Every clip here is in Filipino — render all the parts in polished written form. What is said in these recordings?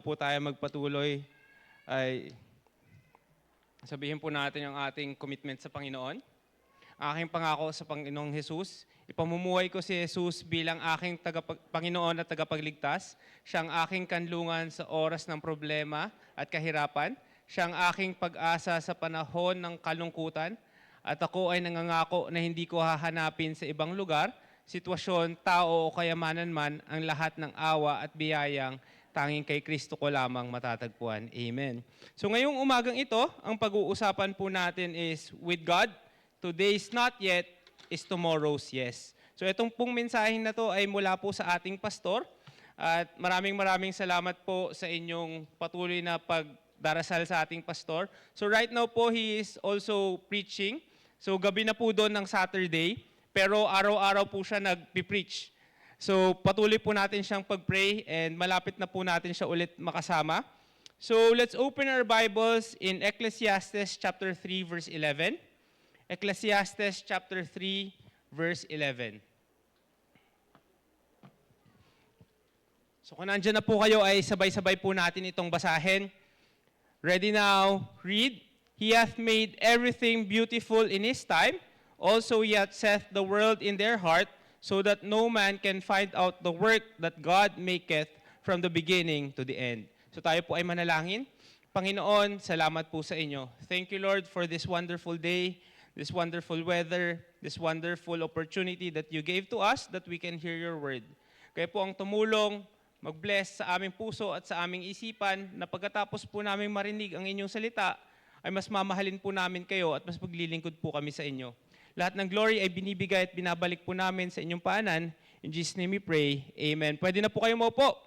po tayo magpatuloy ay sabihin po natin ang ating commitment sa Panginoon. Aking pangako sa Panginoong Jesus, ipamumuhay ko si Jesus bilang aking Panginoon at tagapagligtas. Siya ang aking kanlungan sa oras ng problema at kahirapan. Siya ang aking pag-asa sa panahon ng kalungkutan. At ako ay nangangako na hindi ko hahanapin sa ibang lugar, sitwasyon, tao o kayamanan man ang lahat ng awa at biyayang tanging kay Kristo ko lamang matatagpuan. Amen. So ngayong umagang ito, ang pag-uusapan po natin is with God, today's not yet is tomorrow's yes. So itong pong mensaheng na to ay mula po sa ating pastor at maraming salamat po sa inyong patuloy na pagdarasal sa ating pastor. So right now po he is also preaching. So gabi na po doon ng Saturday, pero araw-araw po siya nagpi-preach. So patuloy po natin siyang pag-pray and malapit na po natin siya ulit makasama. So let's open our Bibles in Ecclesiastes chapter 3 verse 11. Ecclesiastes chapter 3 verse 11. So kung nandyan na po kayo ay sabay-sabay po natin itong basahin. Ready now, read. He hath made everything beautiful in His time. Also He hath set the world in their heart, so that no man can find out the work that God maketh from the beginning to the end. So tayo po ay manalangin. Panginoon, salamat po sa inyo. Thank you, Lord, for this wonderful day, this wonderful weather, this wonderful opportunity that you gave to us that we can hear your word. Kaya po ang tumulong, mag-bless sa aming puso at sa aming isipan na pagkatapos po namin marinig ang inyong salita, ay mas mamahalin po namin kayo at mas maglilingkod po kami sa inyo. Lahat ng glory ay binibigay at binabalik po namin sa inyong paanan. In Jesus' name we pray. Amen. Pwede na po kayo maupo.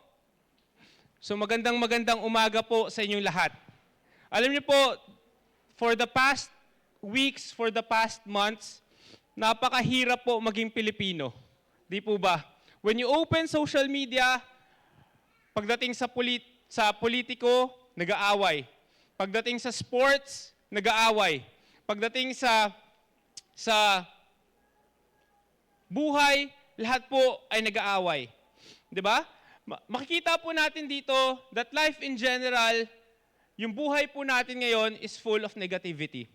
So magandang umaga po sa inyong lahat. Alam niyo po, for the past weeks, for the past months, napakahirap po maging Pilipino. Di po ba? When you open social media, pagdating sa politiko, nag-aaway. Pagdating sa sports, nag-aaway. Pagdating sa buhay, lahat po ay nag-aaway. Di ba? Makikita po natin dito that life in general, yung buhay po natin ngayon is full of negativity.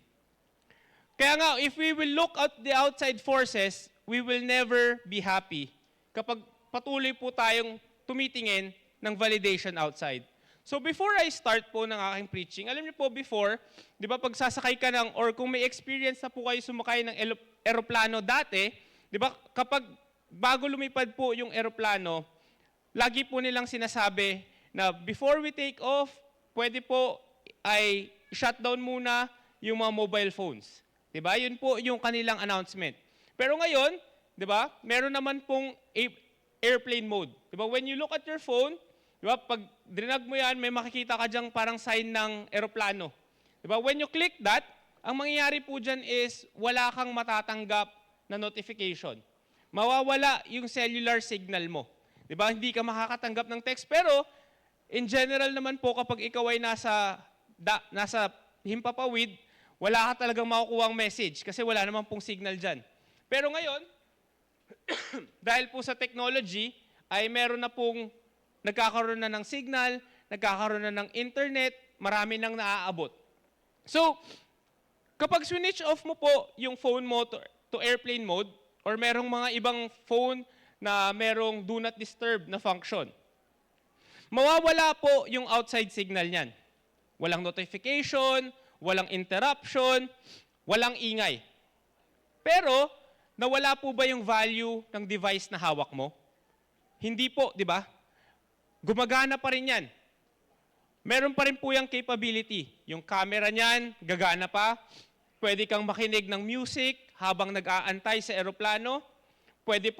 Kaya nga, if we will look at the outside forces, we will never be happy kapag patuloy po tayong tumitingin ng validation outside. So before I start po ng aking preaching, alam niyo po before, di ba pag sasakay ka ng, or kung may experience na po kayo sumakay ng eroplano dati, di ba kapag bago lumipad po yung eroplano, lagi po nilang sinasabi na before we take off, pwede po ay shutdown muna yung mga mobile phones. Di ba? Yun po yung kanilang announcement. Pero ngayon, di ba, meron naman pong airplane mode. Di ba? When you look at your phone, di ba, pag drinag mo yan, may makikita ka dyang parang sign ng eroplano. Di ba? When you click that, ang mangyayari po dyan is wala kang matatanggap na notification. Mawawala yung cellular signal mo. Di ba? Hindi ka makakatanggap ng text. Pero, in general naman po, kapag ikaw ay nasa himpapawid, wala ka talagang makukuha ang message kasi wala naman pong signal dyan. Pero ngayon, dahil po sa technology, ay meron na pong nagkakaroon na ng signal, nagkakaroon na ng internet, marami nang naaabot. So, kapag switch off mo po yung phone mo to airplane mode, or merong mga ibang phone na merong do not disturb na function, mawawala po yung outside signal niyan. Walang notification, walang interruption, walang ingay. Pero, nawala po ba yung value ng device na hawak mo? Hindi po, di ba? Gumagana pa rin yan. Meron pa rin po yung capability. Yung camera niyan, gagana pa. Pwede kang makinig ng music habang nag-aantay sa eroplano. Pwede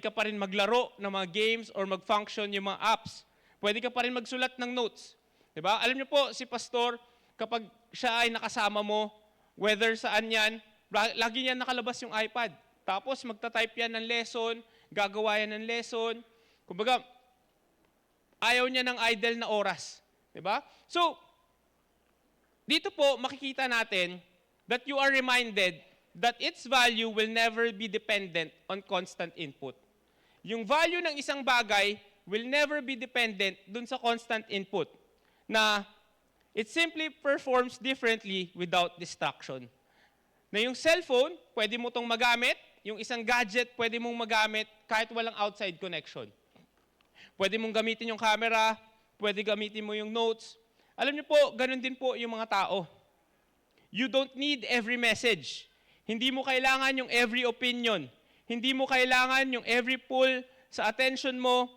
ka pa rin maglaro ng mga games or mag-function yung mga apps. Pwede ka pa rin magsulat ng notes. Diba? Alam niyo po, si pastor, kapag siya ay nakasama mo, whether saan yan, lagi niyan nakalabas yung iPad. Tapos magta-type yan ng lesson, gagawa yan ng lesson. Kumbaga, ayaw niya ng idle na oras. Diba? So, dito po makikita natin that you are reminded that its value will never be dependent on constant input. Yung value ng isang bagay will never be dependent dun sa constant input na it simply performs differently without distraction. Na yung cellphone, pwede mo tong magamit, yung isang gadget, pwede mong magamit kahit walang outside connection. Pwede mong gamitin yung camera, pwede gamitin mo yung notes. Alam niyo po, ganun din po yung mga tao. You don't need every message. Hindi mo kailangan yung every opinion. Hindi mo kailangan yung every pull sa attention mo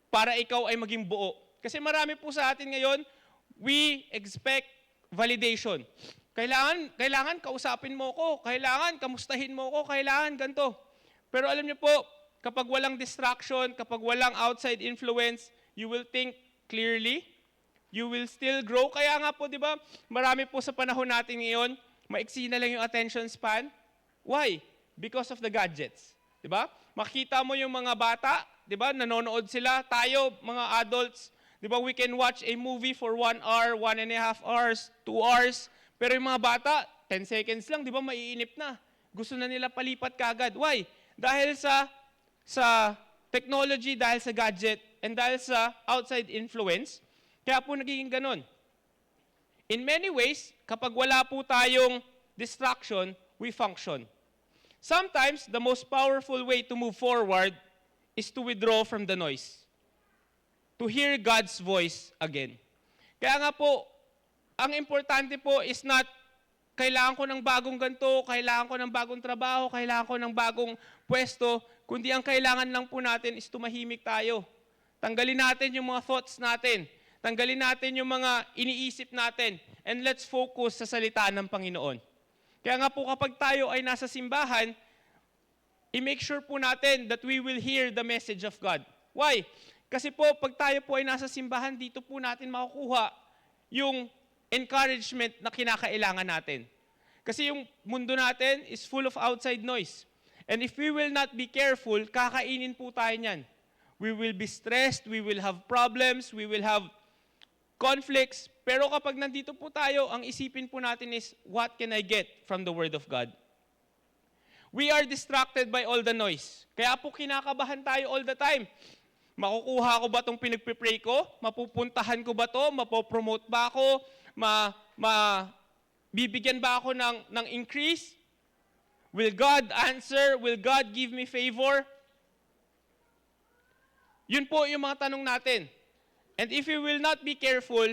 para ikaw ay maging buo. Kasi marami po sa atin ngayon, we expect validation. Kailangan kausapin mo ko, kailangan kamustahin mo ko, kailangan ganito. Pero alam niyo po, kapag walang distraction, kapag walang outside influence, you will think clearly, you will still grow. Kaya nga po, di ba, marami po sa panahon natin ngayon, maiksi na lang yung attention span. Why? Because of the gadgets. Di ba? Makita mo yung mga bata, di ba, nanonood sila. Tayo, mga adults, di ba, we can watch a movie for 1 hour, 1.5 hours, 2 hours. Pero yung mga bata, 10 seconds lang, di ba, maiinip na. Gusto na nila palipat kagad. Why? Dahil sa technology, dahil sa gadget, and dahil sa outside influence. Kaya po nagiging ganun. In many ways, kapag wala po tayong distraction, we function. Sometimes, the most powerful way to move forward is to withdraw from the noise. To hear God's voice again. Kaya nga po, ang importante po is not, kailangan ko ng bagong ganito, kailangan ko ng bagong trabaho, kailangan ko ng bagong pwesto, kundi ang kailangan lang po natin is tumahimik tayo. Tanggalin natin yung mga thoughts natin. Tanggalin natin yung mga iniisip natin. And let's focus sa salita ng Panginoon. Kaya nga po kapag tayo ay nasa simbahan, i-make sure po natin that we will hear the message of God. Why? Kasi po pag tayo po ay nasa simbahan, dito po natin makukuha yung encouragement na kinakailangan natin. Kasi yung mundo natin is full of outside noise. And if we will not be careful, kakainin po tayo niyan. We will be stressed, we will have problems, we will have conflicts. Pero kapag nandito po tayo, ang isipin po natin is, what can I get from the Word of God? We are distracted by all the noise. Kaya po kinakabahan tayo all the time. Makukuha ko ba itong pinagpipray ko? Mapupuntahan ko ba ito? Mapopromote ba ako? Bibigyan ba ako ng increase? Will God answer? Will God give me favor? Yun po yung mga tanong natin. And if we will not be careful,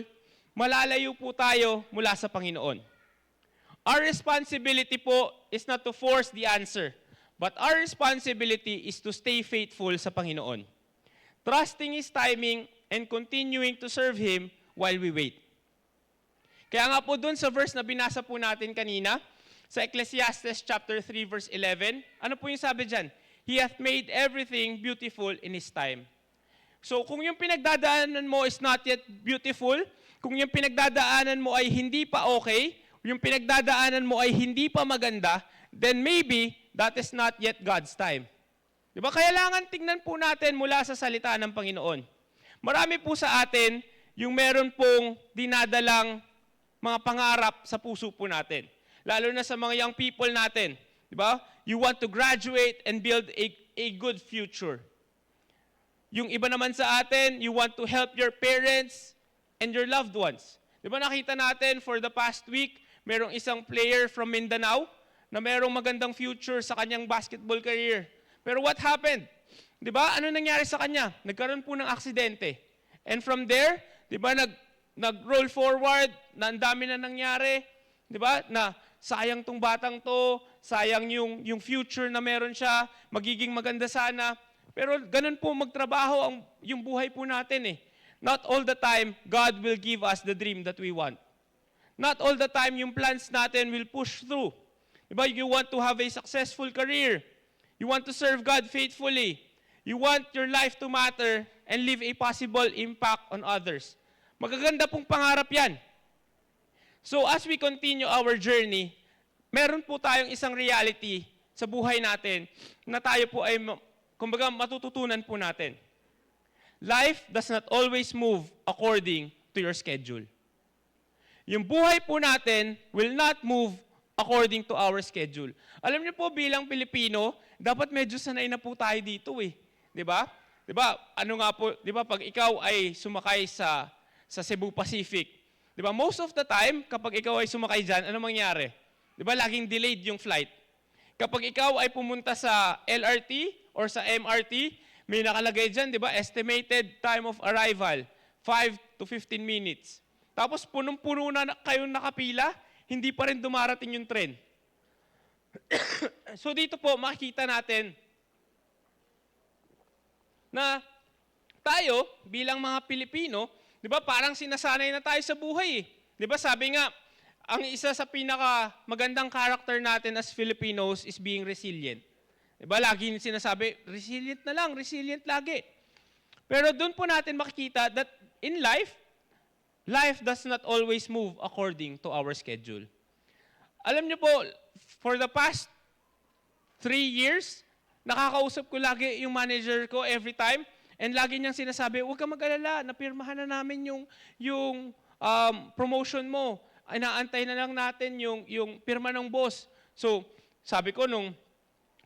malalayo po tayo mula sa Panginoon. Our responsibility po is not to force the answer, but our responsibility is to stay faithful sa Panginoon. Trusting His timing and continuing to serve Him while we wait. Kaya nga po dun sa verse na binasa po natin kanina, sa Ecclesiastes chapter 3 verse 11, ano po yung sabi dyan? He hath made everything beautiful in His time. So kung yung pinagdadaanan mo is not yet beautiful, kung yung pinagdadaanan mo ay hindi pa okay, yung pinagdadaanan mo ay hindi pa maganda, then maybe that is not yet God's time. Di ba? Kailangan tingnan po natin mula sa salita ng Panginoon. Marami po sa atin yung meron pong dinadalang mga pangarap sa puso po natin. Lalo na sa mga young people natin. Di ba? You want to graduate and build a good future. Yung iba naman sa atin, you want to help your parents and your loved ones. Di ba nakita natin for the past week, merong isang player from Mindanao na merong magandang future sa kanyang basketball career. Pero what happened? Di ba? Ano nangyari sa kanya? Nagkaroon po ng aksidente. And from there, di ba, nag-roll forward, na ang dami na nangyari. Di ba? Na sayang tong batang to, sayang yung future na meron siya, magiging maganda sana. Pero ganun po magtrabaho yung buhay po natin eh. Not all the time, God will give us the dream that we want. Not all the time, yung plans natin will push through. Diba? You want to have a successful career. You want to serve God faithfully. You want your life to matter and leave a possible impact on others. Magaganda pong pangarap yan. So as we continue our journey, meron po tayong isang reality sa buhay natin na tayo po ay kumbaga, matututunan po natin. Life does not always move according to your schedule. Yung buhay po natin will not move according to our schedule. Alam niyo po, bilang Pilipino, dapat medyo sanay na po tayo dito eh. Di ba? 'Di ba? Ano nga po, 'di ba, pag ikaw ay sumakay sa Cebu Pacific, 'di ba? Most of the time, kapag ikaw ay sumakay diyan, ano mangyari? 'Di ba, laging delayed yung flight. Kapag ikaw ay pumunta sa LRT or sa MRT, may nakalagay diyan, 'di ba? Estimated time of arrival, 5 to 15 minutes. Tapos punong-puno na kayong nakapila, hindi pa rin dumarating yung tren. So dito po makikita natin na tayo bilang mga Pilipino, 'di ba, parang sinasanay na tayo sa buhay eh. 'Di ba, sabi nga, ang isa sa pinaka magandang character natin as Filipinos is being resilient. 'Di ba, lagi sinasabi, resilient na lang, resilient lagi. Pero doon po natin makikita that in life, life does not always move according to our schedule. Alam niyo po, for the past 3 years, nakakausap ko lagi yung manager ko every time, and lagi niyang sinasabi, huwag kang mag-alala, napirmahan na namin yung promotion mo. Inaantay na lang natin yung pirma ng boss. So, sabi ko nung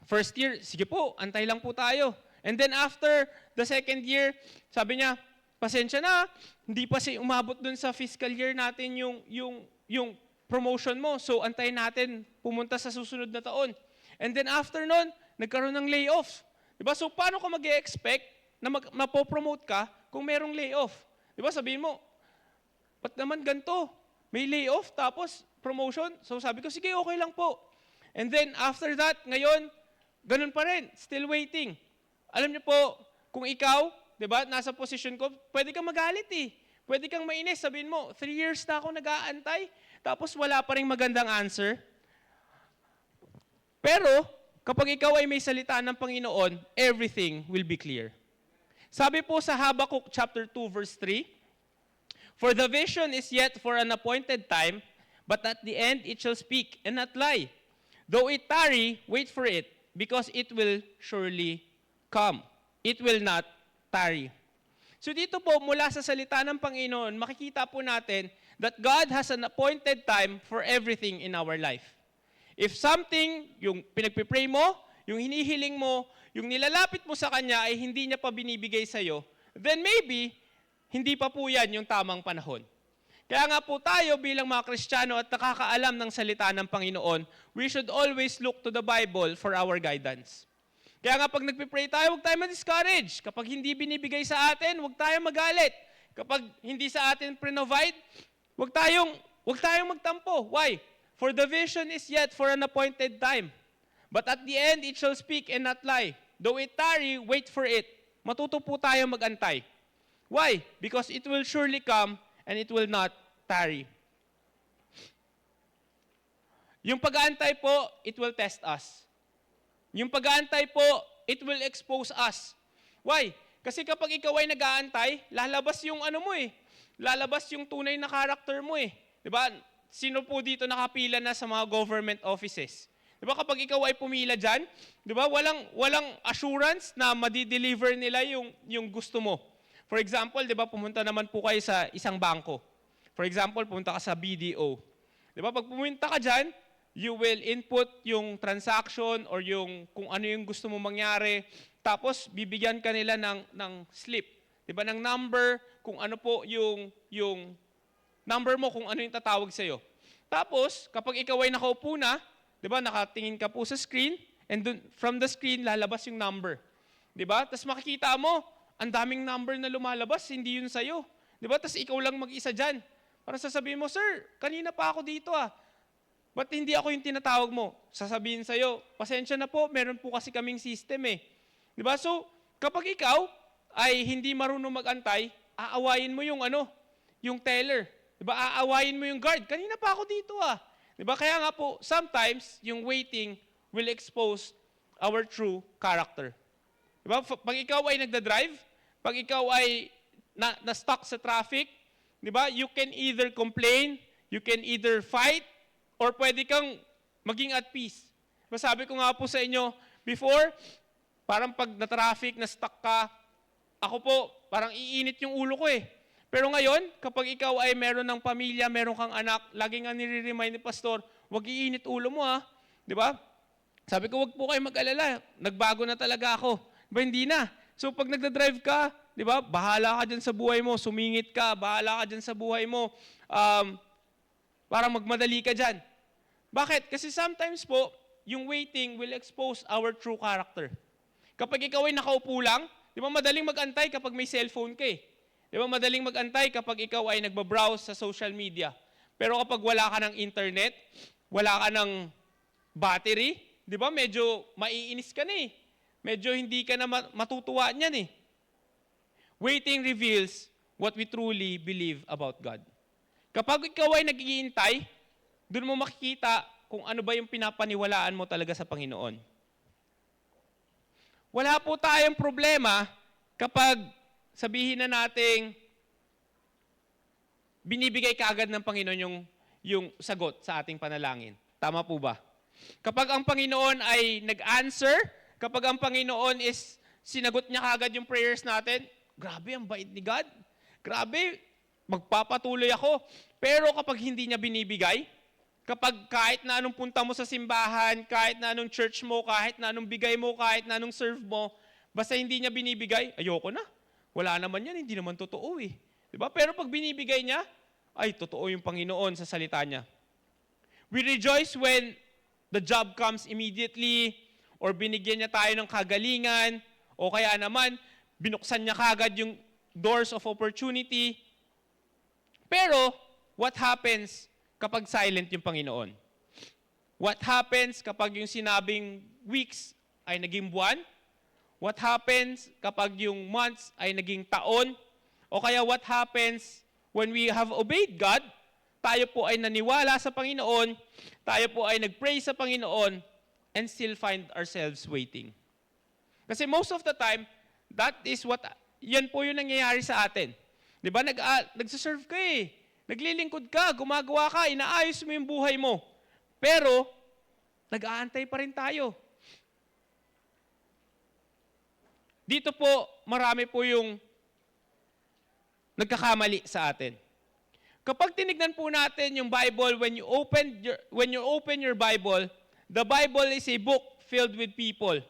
first year, sige po, antay lang po tayo. And then after the second year, sabi niya, pasensya na, hindi pa umabot dun sa fiscal year natin yung promotion mo. So, antayin natin pumunta sa susunod na taon. And then after nun, nagkaroon ng layoff. Diba? So, paano ka mag-e-expect na mapopromote ka kung merong layoff? Diba? Sabihin mo, ba't naman ganito? May layoff, tapos promotion. So, sabi ko, sige, okay lang po. And then after that, ngayon, ganun pa rin. Still waiting. Alam niyo po, kung ikaw, diba, nasa posisyon ko, pwede kang magalit eh. Pwede kang mainis. Sabihin mo, 3 years na ako nag-aantay, tapos wala pa rin magandang answer. Pero, kapag ikaw ay may salita ng Panginoon, everything will be clear. Sabi po sa Habakkuk chapter 2 verse 3, "For the vision is yet for an appointed time, but at the end it shall speak and not lie. Though it tarry, wait for it, because it will surely come. It will not tarry." So dito po, mula sa salita ng Panginoon, makikita po natin that God has an appointed time for everything in our life. If something, yung pinagpipray mo, yung hinihiling mo, yung nilalapit mo sa Kanya ay hindi niya pa binibigay sa'yo, then maybe, hindi pa po yan yung tamang panahon. Kaya nga po tayo bilang mga Kristiyano at nakakaalam ng salita ng Panginoon, we should always look to the Bible for our guidance. Kaya nga pag nagpipray tayo, huwag tayo ma-discourage. Kapag hindi binibigay sa atin, huwag tayong magalit. Kapag hindi sa atin provide, huwag tayong magtampo. Why? For the vision is yet for an appointed time. But at the end, it shall speak and not lie. Though it tarry, wait for it. Matuto po tayo mag-antay. Why? Because it will surely come and it will not tarry. Yung pag-aantay po, it will test us. Yung pag-aantay po, it will expose us. Why? Kasi kapag ikaw ay nag-aantay, lalabas yung ano mo eh. Lalabas yung tunay na character mo eh. Diba? Sino po dito nakapila na sa mga government offices? Diba kapag ikaw ay pumila dyan, diba, walang assurance na madi-deliver nila yung gusto mo. For example, diba, pumunta naman po kayo sa isang bangko. For example, pumunta ka sa BDO. Diba, pag pumunta ka dyan, you will input yung transaction or yung kung ano yung gusto mo mangyari. Tapos, bibigyan ka nila ng slip. Diba, ng number, kung ano po yung number mo, kung ano yung tatawag sa'yo. Tapos, kapag ikaw ay nakaupo na, diba, nakatingin ka po sa screen, and from the screen, lalabas yung number. Diba? Tapos makikita mo, ang daming number na lumalabas, hindi yun sa'yo. Diba? Tapos ikaw lang mag-isa dyan. Para sasabihin mo, sir, kanina pa ako dito ah. Ba't hindi ako yung tinatawag mo? Sasabihin sa'yo, pasensya na po, meron po kasi kaming system eh. Diba? So, kapag ikaw ay hindi marunong mag-antay, aawayin mo yung teller. Diba? Aawayin mo yung guard. Kanina pa ako dito ah. Diba? Kaya nga po, sometimes, yung waiting will expose our true character. Diba? Pag ikaw ay nagda-drive, pag ikaw ay na-stuck sa traffic, diba? You can either complain, you can either fight, or pwede kang maging at peace. Masabi ko nga po sa inyo, before, parang pag na-traffic, na-stuck ka, ako po, parang iinit yung ulo ko eh. Pero ngayon, kapag ikaw ay meron ng pamilya, meron kang anak, lagi nga nire-remind ni Pastor, huwag iinit ulo mo ha. Di ba? Sabi ko, huwag po kayo mag-alala. Nagbago na talaga ako. Ba, hindi na. So pag nagda-drive ka, di ba, bahala ka dyan sa buhay mo, sumingit ka, bahala ka dyan sa buhay mo, parang magmadali ka dyan. Bakit? Kasi sometimes po, yung waiting will expose our true character. Kapag ikaw ay nakaupo lang, di ba madaling mag-antay kapag may cellphone ka eh. Di ba madaling mag-antay kapag ikaw ay nagbabrowse sa social media. Pero kapag wala ka ng internet, wala ka ng battery, di ba medyo maiinis ka na eh. Medyo hindi ka na matutuwa niyan eh. Waiting reveals what we truly believe about God. Kapag ikaw ay nag-iintay, doon mo makikita kung ano ba yung pinapaniwalaan mo talaga sa Panginoon. Wala po tayong problema kapag sabihin na nating binibigay kaagad ng Panginoon yung sagot sa ating panalangin. Tama po ba? Kapag ang Panginoon ay nag-answer, kapag ang Panginoon is sinagot niya kaagad yung prayers natin, grabe, ang bait ni God. Grabe, magpapatuloy ako. Pero kapag hindi niya binibigay, kapag kahit na anong punta mo sa simbahan, kahit na anong church mo, kahit na anong bigay mo, kahit na anong serve mo, basta hindi niya binibigay, ayoko na. Wala naman yan, hindi naman totoo eh. Diba? Pero pag binibigay niya, ay, totoo yung Panginoon sa salita niya. We rejoice when the job comes immediately, or binigyan niya tayo ng kagalingan, o kaya naman, binuksan niya kagad yung doors of opportunity. Pero, what happens kapag silent yung Panginoon? What happens kapag yung sinabing weeks ay naging buwan? What happens kapag yung months ay naging taon? O kaya what happens when we have obeyed God, tayo po ay naniwala sa Panginoon, tayo po ay nagpray sa Panginoon, and still find ourselves waiting. Kasi most of the time, yan po yung nangyayari sa atin. Di ba? Nagsaserve ka eh. Naglilingkod ka, gumagawa ka, inaayos mo yung buhay mo. Pero, nag-aantay pa rin tayo. Dito po, marami po yung nagkakamali sa atin. Kapag tinignan po natin yung Bible, when you open your Bible, the Bible is a book filled with people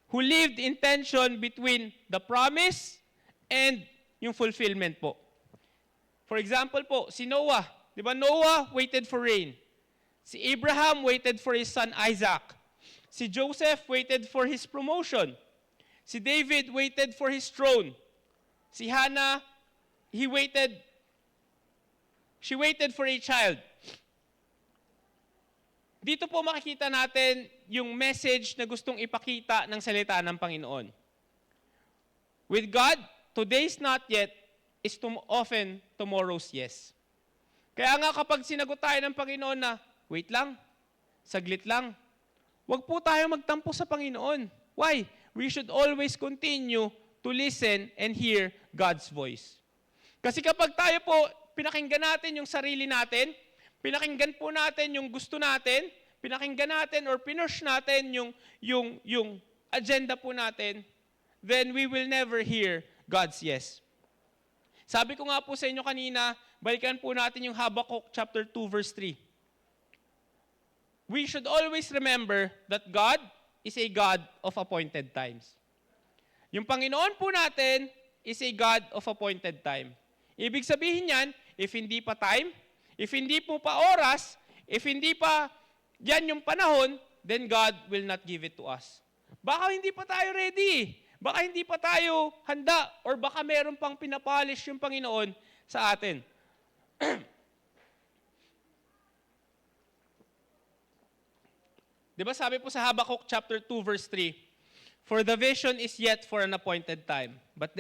who lived in tension between the promise and yung fulfillment po. For example po, si Noah. Di ba Noah waited for rain. Si Abraham waited for his son Isaac. Si Joseph waited for his promotion. Si David waited for his throne. Si Hannah, she waited for a child. Dito po makikita natin yung message na gustong ipakita ng salita ng Panginoon. With God, today's not yet is often tomorrow's yes. Kaya nga kapag sinagot tayo ng Panginoon na, wait lang, saglit lang, wag po tayo magtampo sa Panginoon. Why? We should always continue to listen and hear God's voice. Kasi kapag tayo po, pinakinggan natin yung sarili natin, pinakinggan po natin yung gusto natin, pinakinggan natin or pinush natin yung agenda po natin, then we will never hear God's yes. Sabi ko nga po sa inyo kanina, balikan po natin yung Habakkuk chapter 2 verse 3. We should always remember that God is a God of appointed times. Yung Panginoon po natin is a God of appointed time. Ibig sabihin yan, if hindi pa time, if hindi po pa oras, if hindi pa yan yung panahon, then God will not give it to us. Baka hindi pa tayo ready. Baka hindi pa tayo handa or baka meron pang pinapolish yung Panginoon sa atin. Diba sabi po sa Habakkuk chapter 2 verse 3, for the vision is yet for an appointed time, but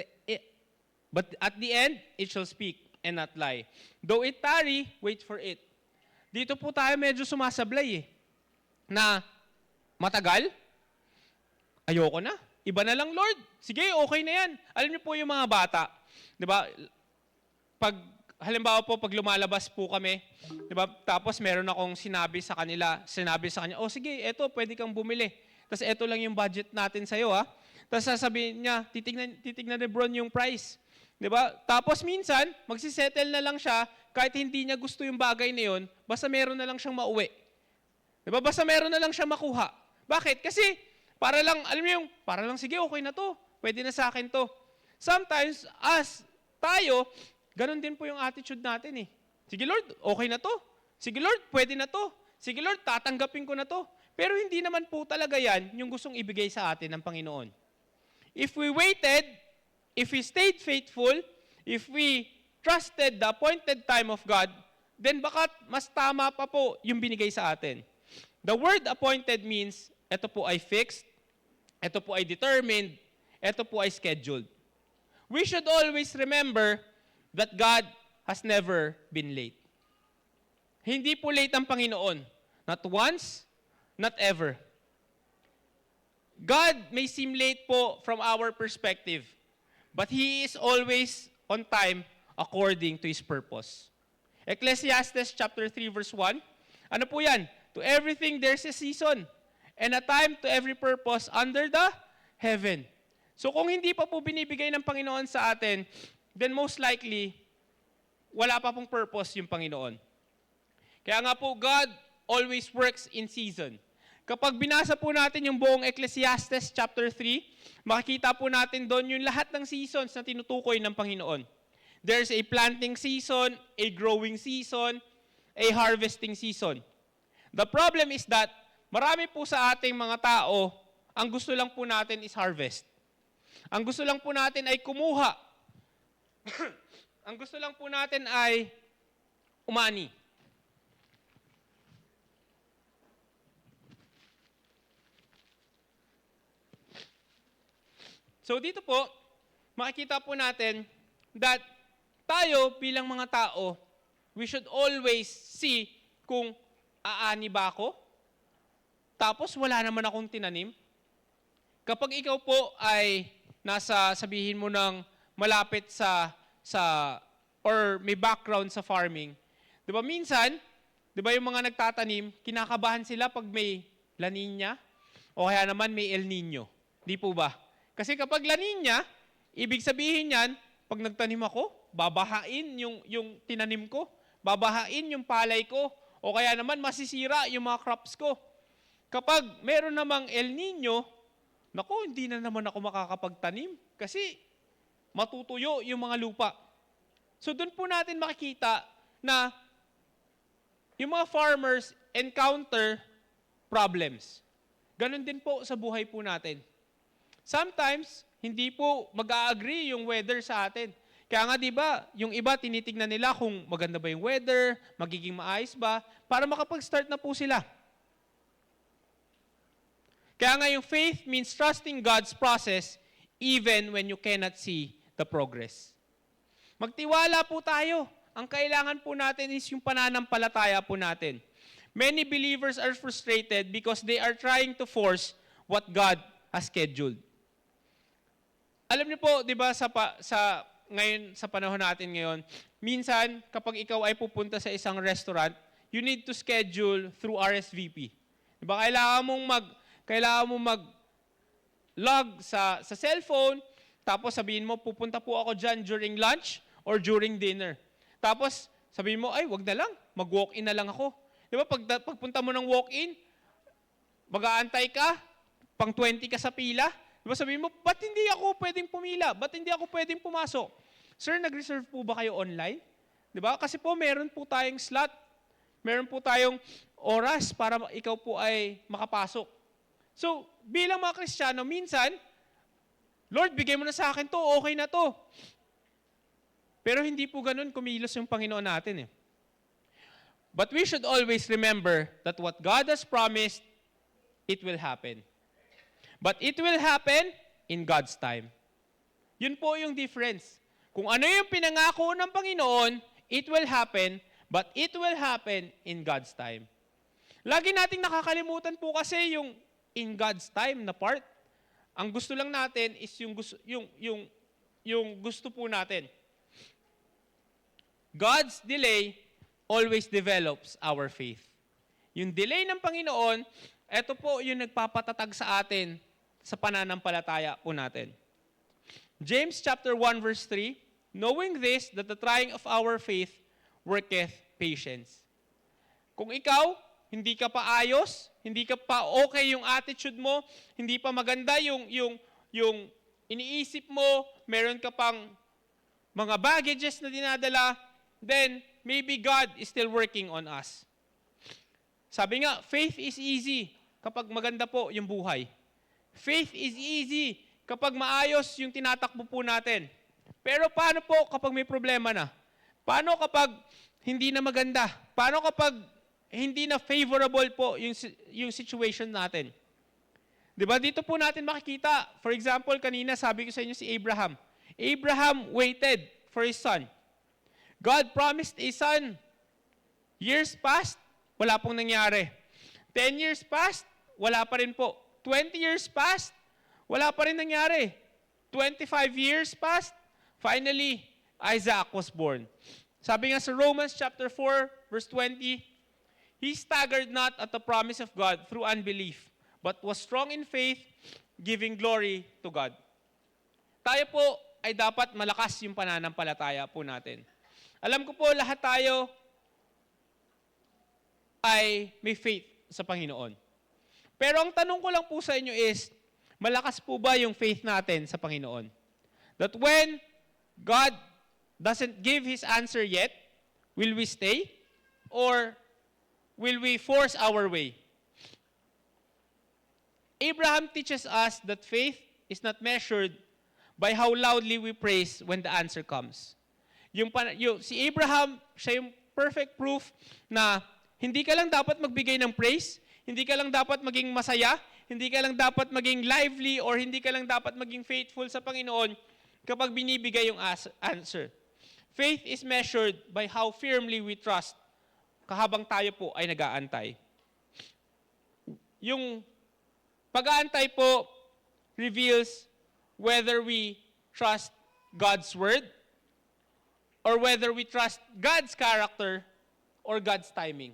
at the end it shall speak and not lie. Though it tarry, wait for it. Dito po tayo medyo sumasablay na matagal, ayoko na. Iba na lang, Lord. Sige, okay na yan. Alam niyo po yung mga bata, di ba? Halimbawa po, pag lumalabas po kami, di ba? Tapos meron akong sinabi sa kanya, oh sige, eto, pwede kang bumili. Tapos eto lang yung budget natin sa'yo, ha? Tapos sasabihin niya, titignan ni Bron yung price. Di ba? Tapos minsan, magsisettle na lang siya, kahit hindi niya gusto yung bagay na yun, basta meron na lang siyang mauwi. Di ba? Basta meron na lang siyang makuha. Bakit? Kasi, para lang, alam niyo yung, para lang, sige, okay na to. Pwede na sa akin to. Sometimes, tayo, ganun din po yung attitude natin eh. Sige Lord, okay na to. Sige Lord, pwede na to. Sige Lord, tatanggapin ko na to. Pero hindi naman po talaga yan yung gustong ibigay sa atin ng Panginoon. If we waited, if we stayed faithful, if we trusted the appointed time of God, then baka mas tama pa po yung binigay sa atin. The word appointed means, ito po ay fixed, ito po ay determined, ito po ay scheduled. We should always remember that God has never been late. Hindi po late ang Panginoon. Not once, not ever. God may seem late po from our perspective, but He is always on time according to His purpose. Ecclesiastes chapter 3 verse 1, ano po yan? To everything there's a season, and a time to every purpose under the heaven. So kung hindi pa po binibigay ng Panginoon sa atin, then most likely, wala pa pong purpose yung Panginoon. Kaya nga po, God always works in season. Kapag binasa po natin yung buong Ecclesiastes chapter 3, makikita po natin doon yung lahat ng seasons na tinutukoy ng Panginoon. There's a planting season, a growing season, a harvesting season. The problem is that marami po sa ating mga tao, ang gusto lang po natin is harvest. Ang gusto lang po natin ay kumuha. Ang gusto lang po natin ay umani. So dito po, makikita po natin that tayo bilang mga tao, we should always see kung aani ba ako, tapos wala naman akong tinanim. Kapag ikaw po ay sabihin mo ng malapit or may background sa farming, di ba minsan, di ba yung mga nagtatanim, kinakabahan sila pag may La Nina, o kaya naman may El Nino. Di po ba? Kasi kapag La Nina, ibig sabihin yan, pag nagtanim ako, babahain yung tinanim ko, babahain yung palay ko, o kaya naman masisira yung mga crops ko. Kapag meron namang El Nino, naku, hindi na naman ako makakapagtanim kasi matutuyo yung mga lupa. So doon po natin makikita na yung mga farmers encounter problems. Ganon din po sa buhay po natin. Sometimes, hindi po mag-a-agree yung weather sa atin. Kaya nga, di ba, yung iba tinitignan nila kung maganda ba yung weather, magiging maayos ba, para makapag-start na po sila. Kaya nga yung faith means trusting God's process even when you cannot see the progress. Magtiwala po tayo. Ang kailangan po natin is yung pananampalataya po natin. Many believers are frustrated because they are trying to force what God has scheduled. Alam niyo po, 'di ba, ngayon sa panahon natin ngayon, minsan kapag ikaw ay pupunta sa isang restaurant, you need to schedule through RSVP. 'Di ba? Kailangan mo mag-log sa cellphone, tapos sabihin mo, pupunta po ako diyan during lunch or during dinner. Tapos sabihin mo, ay, wag na lang, mag-walk-in na lang ako. 'Di ba? Pagpunta mo ng walk-in, mag-aantay ka, pang 20 ka sa pila. Diba sabihin mo, ba't hindi ako pwedeng pumila? Ba't hindi ako pwedeng pumasok? Sir, nag-reserve po ba kayo online? Diba? Kasi po, meron po tayong slot. Meron po tayong oras para ikaw po ay makapasok. So, bilang mga Kristiyano, minsan, Lord, bigay mo na sa akin to, okay na to. Pero hindi po ganun kumilos yung Panginoon natin eh. But we should always remember that what God has promised, it will happen. But it will happen in God's time. Yun po yung difference. Kung ano yung pinangako ng Panginoon, it will happen, but it will happen in God's time. Lagi nating nakakalimutan po kasi yung in God's time na part. Ang gusto lang natin is yung gusto po natin. God's delay always develops our faith. Yung delay ng Panginoon, ito po yung nagpapatatag sa atin sa pananampalataya po natin. James chapter 1 verse 3, knowing this, that the trying of our faith worketh patience. Kung ikaw, hindi ka pa ayos, hindi ka pa okay yung attitude mo, hindi pa maganda yung iniisip mo, meron ka pang mga baggages na dinadala, then maybe God is still working on us. Sabi nga, faith is easy kapag maganda po yung buhay. Faith is easy kapag maayos yung tinatakbo po natin. Pero paano po kapag may problema na? Paano kapag hindi na maganda? Paano kapag hindi na favorable po yung situation natin? Diba? Dito po natin makikita. For example, kanina sabi ko sa inyo si Abraham. Abraham waited for his son. God promised a son. Years passed, wala pong nangyari. 10 years passed, wala pa rin po. 20 years passed, wala pa rin nangyari. 25 years passed, finally, Isaac was born. Sabi nga sa Romans chapter 4, verse 20, he staggered not at the promise of God through unbelief, but was strong in faith, giving glory to God. Tayo po ay dapat malakas yung pananampalataya po natin. Alam ko po, lahat tayo ay may faith sa Panginoon. Pero ang tanong ko lang po sa inyo is, malakas po ba yung faith natin sa Panginoon? That when God doesn't give His answer yet, will we stay? Or will we force our way? Abraham teaches us that faith is not measured by how loudly we praise when the answer comes. Si Abraham, siya yung perfect proof na hindi ka lang dapat magbigay ng praise, hindi ka lang dapat maging masaya, hindi ka lang dapat maging lively, or hindi ka lang dapat maging faithful sa Panginoon kapag binibigay yung answer. Faith is measured by how firmly we trust kahabang tayo po ay nag-aantay. Yung pag-aantay po reveals whether we trust God's word or whether we trust God's character or God's timing.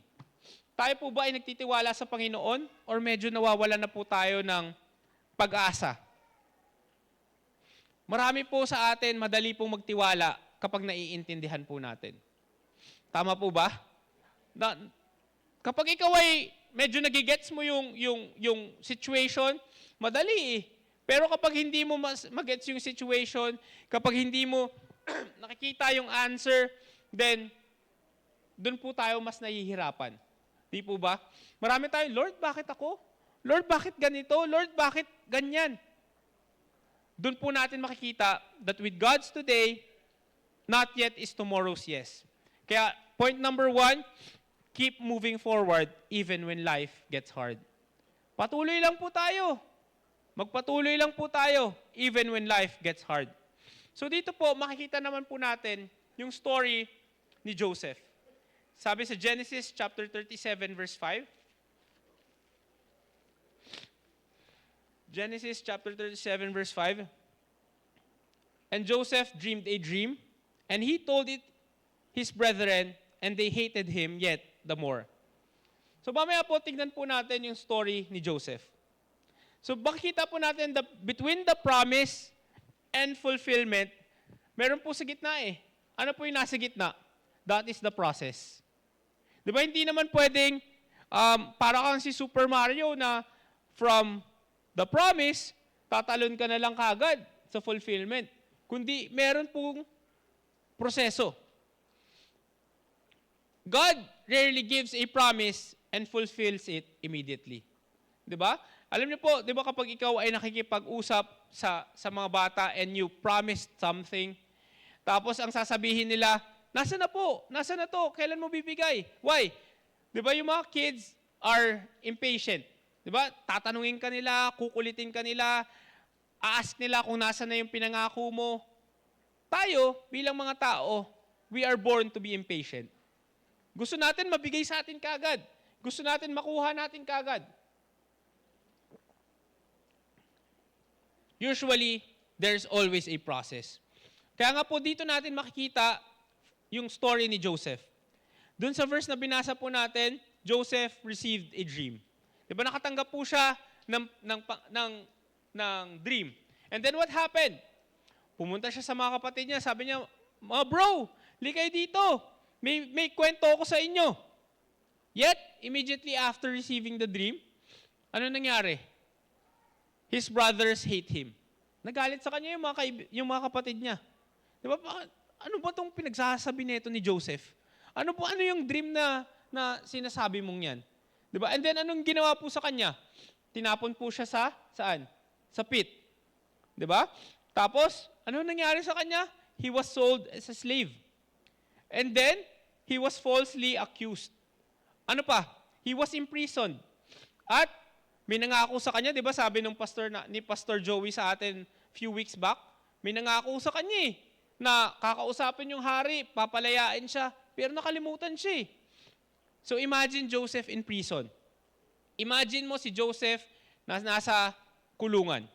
Tayo po ba ay nagtitiwala sa Panginoon or medyo nawawala na po tayo ng pag-asa? Marami po sa atin madali pong magtiwala kapag naiintindihan po natin. Tama po ba? Kapag ikaw ay medyo nagigets mo yung situation, madali eh. Pero kapag hindi mo magets yung situation, kapag hindi mo nakikita yung answer, then doon po tayo mas nahihirapan. Di po ba? Marami tayo, Lord, bakit ako? Lord, bakit ganito? Lord, bakit ganyan? Doon po natin makikita that with God's today, not yet is tomorrow's yes. Kaya point number 1, keep moving forward even when life gets hard. Patuloy lang po tayo. Magpatuloy lang po tayo even when life gets hard. So dito po, makikita naman po natin yung story ni Joseph. Sabi sa Genesis chapter 37 verse 5. Genesis chapter 37 verse 5. And Joseph dreamed a dream, and he told it his brethren, and they hated him yet the more. So mamaya po, tignan po natin yung story ni Joseph. So makikita po natin between the promise and fulfillment, meron po sa gitna eh. Ano po yung nasa gitna? That is the process. Di ba, hindi naman pwedeng para kang si Super Mario na from the promise, tatalon ka na lang kaagad sa fulfillment. Kundi meron pong proseso. God rarely gives a promise and fulfills it immediately. Di ba? Alam niyo po, di ba kapag ikaw ay nakikipag-usap sa mga bata and you promised something, tapos ang sasabihin nila, nasa na po? Nasa na to? Kailan mo bibigay? Why? Di ba yung mga kids are impatient? Di ba? Tatanungin ka nila, kukulitin ka nila, ask nila kung nasa na yung pinangako mo. Tayo, bilang mga tao, we are born to be impatient. Gusto natin mabigay sa atin kaagad. Gusto natin makuha natin kaagad. Usually, there's always a process. Kaya nga po dito natin makikita yung story ni Joseph. Doon sa verse na binasa po natin, Joseph received a dream. Diba nakatanggap po siya ng dream. And then what happened? Pumunta siya sa mga kapatid niya, sabi niya, mga bro, likay dito. May kwento ako sa inyo. Yet, immediately after receiving the dream, ano nangyari? His brothers hate him. Nagalit sa kanya yung mga kapatid niya. Di ba? Ano ba itong pinagsasabi nito ni Joseph? Ano yung dream na sinasabi mong yan? Di ba? And then, anong ginawa po sa kanya? Tinapon po siya saan? Sa pit. Di ba? Tapos, ano nangyari sa kanya? He was sold as a slave. And then, he was falsely accused. Ano pa? He was imprisoned. At may nangako sa kanya, di ba sabi ni Pastor Joey sa atin few weeks back, may nangako sa kanya na kakausapin yung hari, papalayain siya, pero nakalimutan siya. So imagine Joseph in prison. Imagine mo si Joseph na nasa kulungan.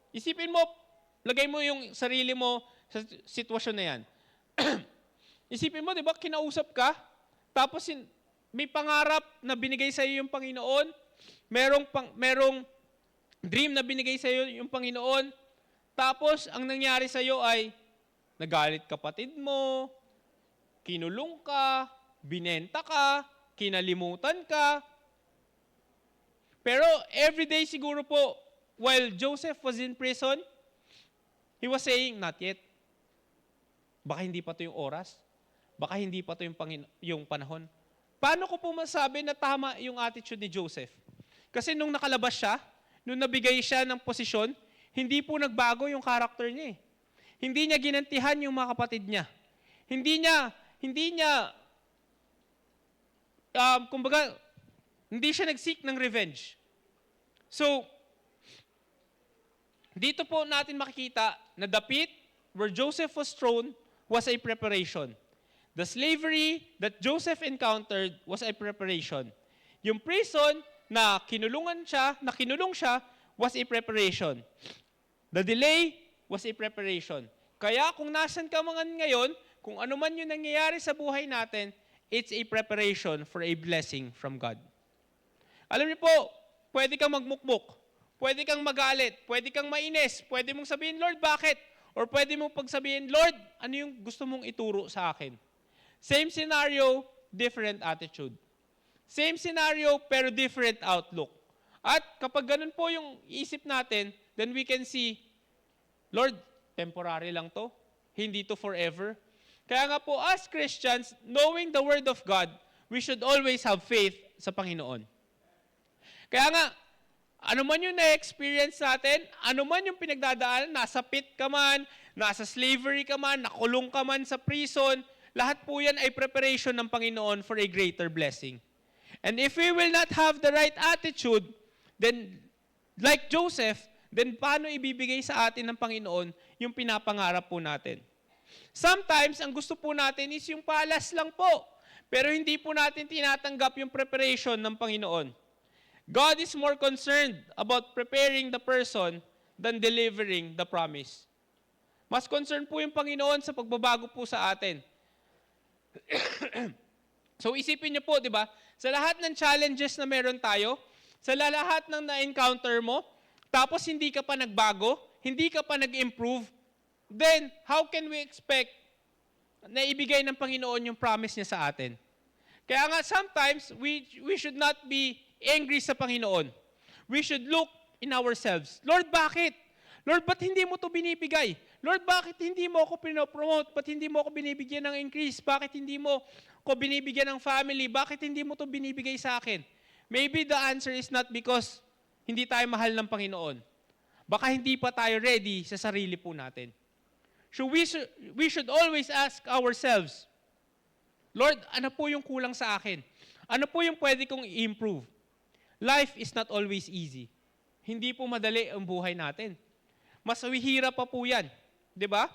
Isipin mo, lagay mo yung sarili mo sa sitwasyon na yan. Isipin mo, di ba, kinausap ka, tapos may pangarap na binigay sa iyo yung Panginoon, merong dream na binigay sa iyo yung Panginoon, tapos ang nangyari sa iyo ay nagalit kapatid mo, kinulong ka, binenta ka, kinalimutan ka. Pero everyday siguro po, while Joseph was in prison, he was saying, not yet. Baka hindi pa to yung oras. Baka hindi pa to yung panahon. Paano ko po masabi na tama yung attitude ni Joseph? Kasi nung nakalabas siya, nung nabigay siya ng posisyon, hindi po nagbago yung character niya. Hindi niya ginantihan yung mga kapatid niya. Hindi niya, kumbaga, hindi siya nag-seek ng revenge. So, dito po natin makikita na the pit where Joseph was thrown was a preparation. The slavery that Joseph encountered was a preparation. Yung prison na kinulong siya was a preparation. The delay was a preparation. Kaya kung nasan ka man ngayon, kung ano man yung nangyayari sa buhay natin, it's a preparation for a blessing from God. Alam niyo po, pwede kang magmukmuk, pwede kang magalit, pwede kang mainis, pwede mong sabihin, Lord, bakit? Or pwede mong pagsabihin, Lord, ano yung gusto mong ituro sa akin? Same scenario, different attitude. Same scenario, pero different outlook. At kapag ganun po yung isip natin, then we can see, Lord, temporary lang to. Hindi to forever. Kaya nga po, as Christians, knowing the Word of God, we should always have faith sa Panginoon. Kaya nga, ano man yung na-experience natin, ano man yung pinagdadaanan, nasa pit ka man, nasa slavery ka man, nakulong ka man sa prison, lahat po yan ay preparation ng Panginoon for a greater blessing. And if we will not have the right attitude, then like Joseph, then paano ibibigay sa atin ng Panginoon yung pinapangarap po natin? Sometimes, ang gusto po natin is yung palas lang po, pero hindi po natin tinatanggap yung preparation ng Panginoon. God is more concerned about preparing the person than delivering the promise. Mas concerned po yung Panginoon sa pagbabago po sa atin. So isipin niyo po, di ba? Sa lahat ng challenges na meron tayo, sa lahat ng na-encounter mo, tapos hindi ka pa nagbago, hindi ka pa nag-improve, then how can we expect na ibigay ng Panginoon yung promise niya sa atin? Kaya nga sometimes, we should not be angry sa Panginoon. We should look in ourselves. Lord, bakit? Lord, ba't hindi mo to binibigay? Lord, bakit hindi mo ako pinopromote? Ba't hindi mo ako binibigyan ng increase? Bakit hindi mo ako binibigyan ng family? Bakit hindi mo to binibigay sa akin? Maybe the answer is not because hindi tayo mahal ng Panginoon. Baka hindi pa tayo ready sa sarili po natin. So we should always ask ourselves, Lord, ano po yung kulang sa akin? Ano po yung pwede kong i-improve? Life is not always easy. Hindi po madali ang buhay natin. Mas mahirap pa po yan. Di ba?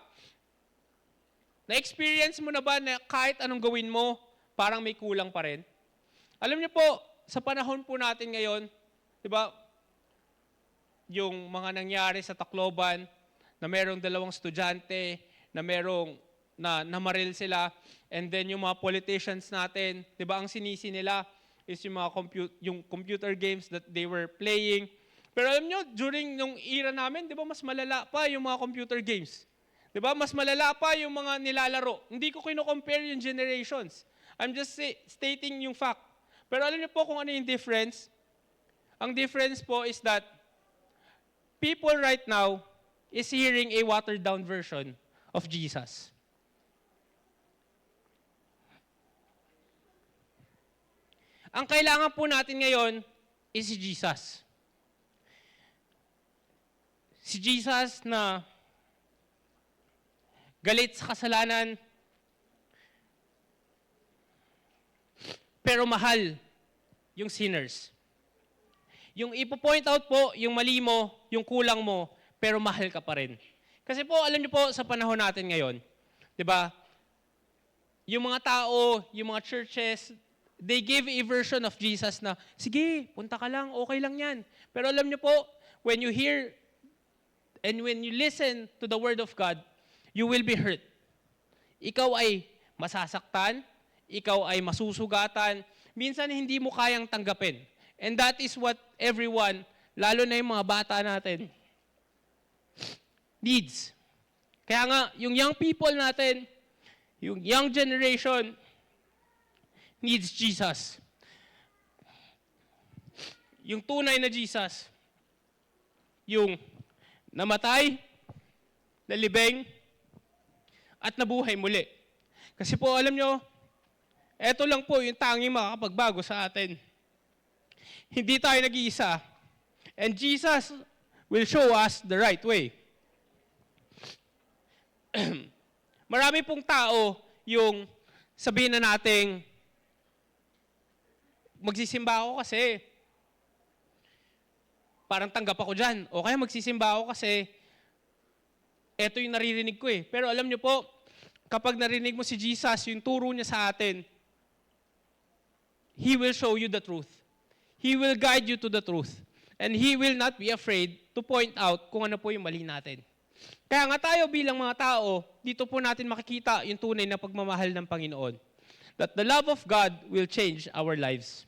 Na-experience mo na ba na kahit anong gawin mo, parang may kulang pa rin? Alam niyo po, sa panahon po natin ngayon, di ba, yung mga nangyari sa Tacloban, na merong 2 estudyante, na merong namaril sila, and then yung mga politicians natin, di ba, ang sinisi nila is yung mga computer games that they were playing. Pero alam nyo, during nung era namin, di ba, mas malala pa yung mga computer games. Di ba, mas malala pa yung mga nilalaro. Hindi ko kino-compare yung generations. I'm just stating yung fact. Pero alam niyo po kung ano yung difference? Ang difference po is that people right now is hearing a watered-down version of Jesus. Ang kailangan po natin ngayon is si Jesus. Si Jesus na galit sa kasalanan, pero mahal yung sinners. Yung ipo-point out po, yung mali mo, yung kulang mo, pero mahal ka pa rin. Kasi po, alam niyo po, sa panahon natin ngayon, di ba, yung mga tao, yung mga churches, they give a version of Jesus na, sige, punta ka lang, okay lang yan. Pero alam niyo po, when you hear and when you listen to the Word of God, you will be hurt. Ikaw ay masasaktan, ikaw ay masusugatan, minsan hindi mo kayang tanggapin. And that is what everyone, lalo na yung mga bata natin, needs. Kaya nga, yung young people natin, yung young generation, needs Jesus. Yung tunay na Jesus, yung namatay, nalibing, at nabuhay muli. Kasi po, alam nyo, eto lang po yung tanging makakapagbago sa atin. Hindi tayo nag-iisa. And Jesus will show us the right way. Marami pong tao yung sabihin na nating magsisimba ako kasi parang tanggap ako dyan. O kaya magsisimba ako kasi eto yung naririnig ko eh. Pero alam nyo po, kapag narinig mo si Jesus, yung turo niya sa atin, He will show you the truth. He will guide you to the truth. And He will not be afraid to point out kung ano po yung mali natin. Kaya nga tayo bilang mga tao, dito po natin makikita yung tunay na pagmamahal ng Panginoon. That the love of God will change our lives.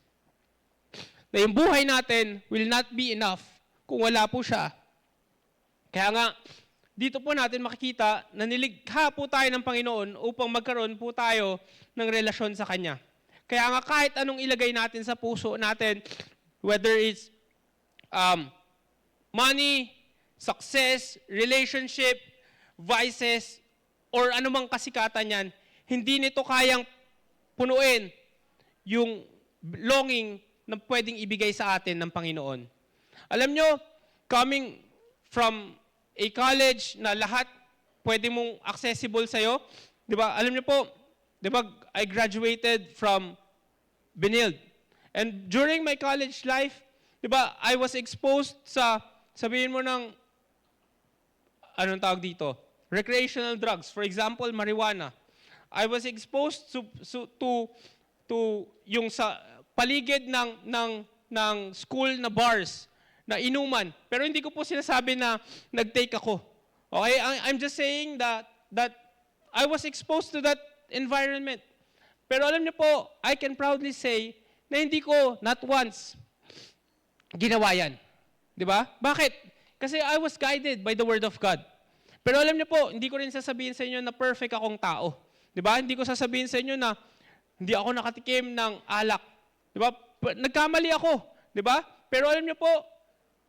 Na yung buhay natin will not be enough kung wala po siya. Kaya nga, dito po natin makikita na nilikha po tayo ng Panginoon upang magkaroon po tayo ng relasyon sa Kanya. Kaya nga kahit anong ilagay natin sa puso natin, whether it's money, success, relationship, vices, or anumang kasikatan yan, hindi nito kayang punuin yung longing na pwedeng ibigay sa atin ng Panginoon. Alam nyo, coming from a college na lahat pwede mong accessible sa'yo, di ba? Alam nyo po, di ba, I graduated from Benilde. And during my college life, di ba, I was exposed sa, sabihin mo ng, anong tawag dito? Recreational drugs. For example, marijuana. I was exposed to yung sa paligid ng school na bars, na inuman. Pero hindi ko po sinasabi na nag-take ako. Okay? I'm just saying that I was exposed to that environment. Pero alam niyo po, I can proudly say na hindi ko not once ginawa yan. Di ba? Bakit? Kasi I was guided by the Word of God. Pero alam niyo po, hindi ko rin sasabihin sa inyo na perfect akong tao. Di ba? Hindi ko sasabihin sa inyo na hindi ako nakatikim ng alak. Di ba? Nagkamali ako. Di ba? Pero alam niyo po,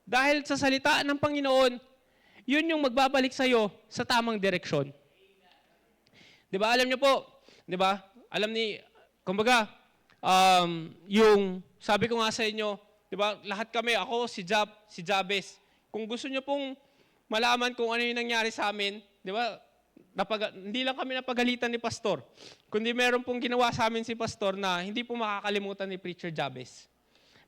dahil sa salita ng Panginoon, yun yung magbabalik sa iyo sa tamang direksyon. Di ba? Alam niyo po, di ba? Alam ni, kumbaga, yung, sabi ko nga sa inyo, di ba, lahat kami, ako, si Jabez, kung gusto niyo pong malaman kung ano yung nangyari sa amin, di ba, hindi lang kami napagalitan ni Pastor, kundi meron pong ginawa sa amin si Pastor na hindi po makakalimutan ni Preacher Jabez.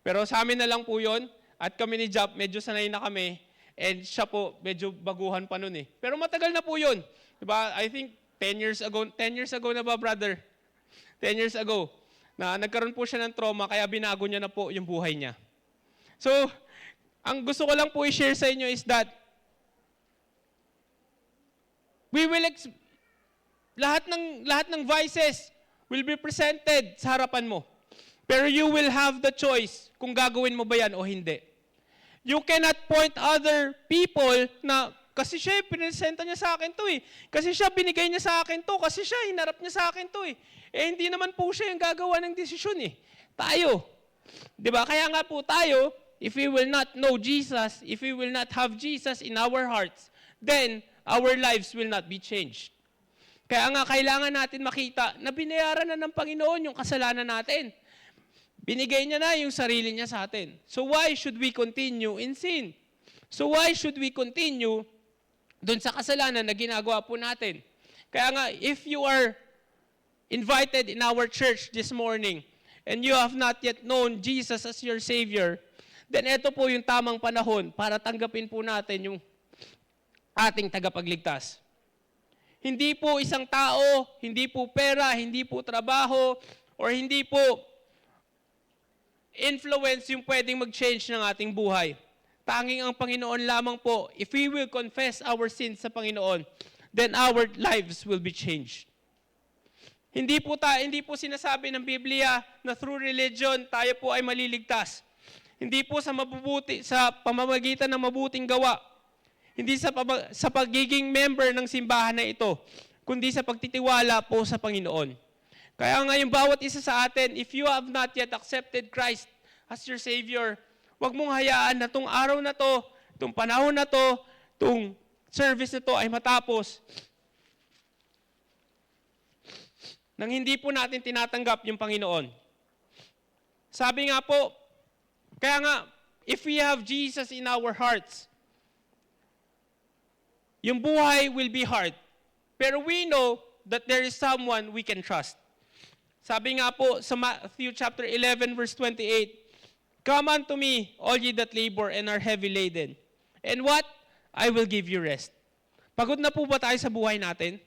Pero sa amin na lang po yun, at kami ni Jab, medyo sanay na kami, and siya po, medyo baguhan pa nun eh. Pero matagal na po yun. Di ba, I think 10 years ago na ba, brother? 10 years ago, na nagkaroon po siya ng trauma, kaya binago niya na po yung buhay niya. So, ang gusto ko lang po i-share sa inyo is that, lahat ng vices will be presented sa harapan mo. Pero you will have the choice kung gagawin mo ba yan o hindi. You cannot point other people na, kasi siya, pinesenta niya sa akin to eh. Kasi siya, binigay niya sa akin to. Kasi siya, hinarap niya sa akin to eh. Eh, hindi naman po siya yung gagawa ng desisyon eh. Tayo. Di ba? Kaya nga po tayo, if we will not know Jesus, if we will not have Jesus in our hearts, then our lives will not be changed. Kaya nga, kailangan natin makita na binayaran na ng Panginoon yung kasalanan natin. Binigay niya na yung sarili niya sa atin. So why should we continue in sin? So why should we continue dun sa kasalanan na ginagawa po natin? Kaya nga, if you are invited in our church this morning and you have not yet known Jesus as your Savior, then ito po yung tamang panahon para tanggapin po natin yung ating tagapagligtas. Hindi po isang tao, hindi po pera, hindi po trabaho, or hindi po influence yung pwedeng mag-change ng ating buhay. Tanging ang Panginoon lamang po, if we will confess our sins sa Panginoon, then our lives will be changed. Hindi po sinasabi ng Biblia na through religion tayo po ay maliligtas. Hindi po sa pamamagitan ng mabuting gawa. Hindi sa pagiging member ng simbahan na ito, kundi sa pagtitiwala po sa Panginoon. Kaya nga yung bawat isa sa atin, if you have not yet accepted Christ as your Savior, huwag mong hayaan na itong araw na to, itong panahon na to, itong service na to ay matapos nang hindi po natin tinatanggap yung Panginoon. Sabi nga po, kaya nga, if we have Jesus in our hearts, yung buhay will be hard. Pero we know that there is someone we can trust. Sabi nga po sa Matthew chapter 11 verse 28, "Come unto me, all ye that labor and are heavy laden, and what? I will give you rest." Pagod na po ba tayo sa buhay natin?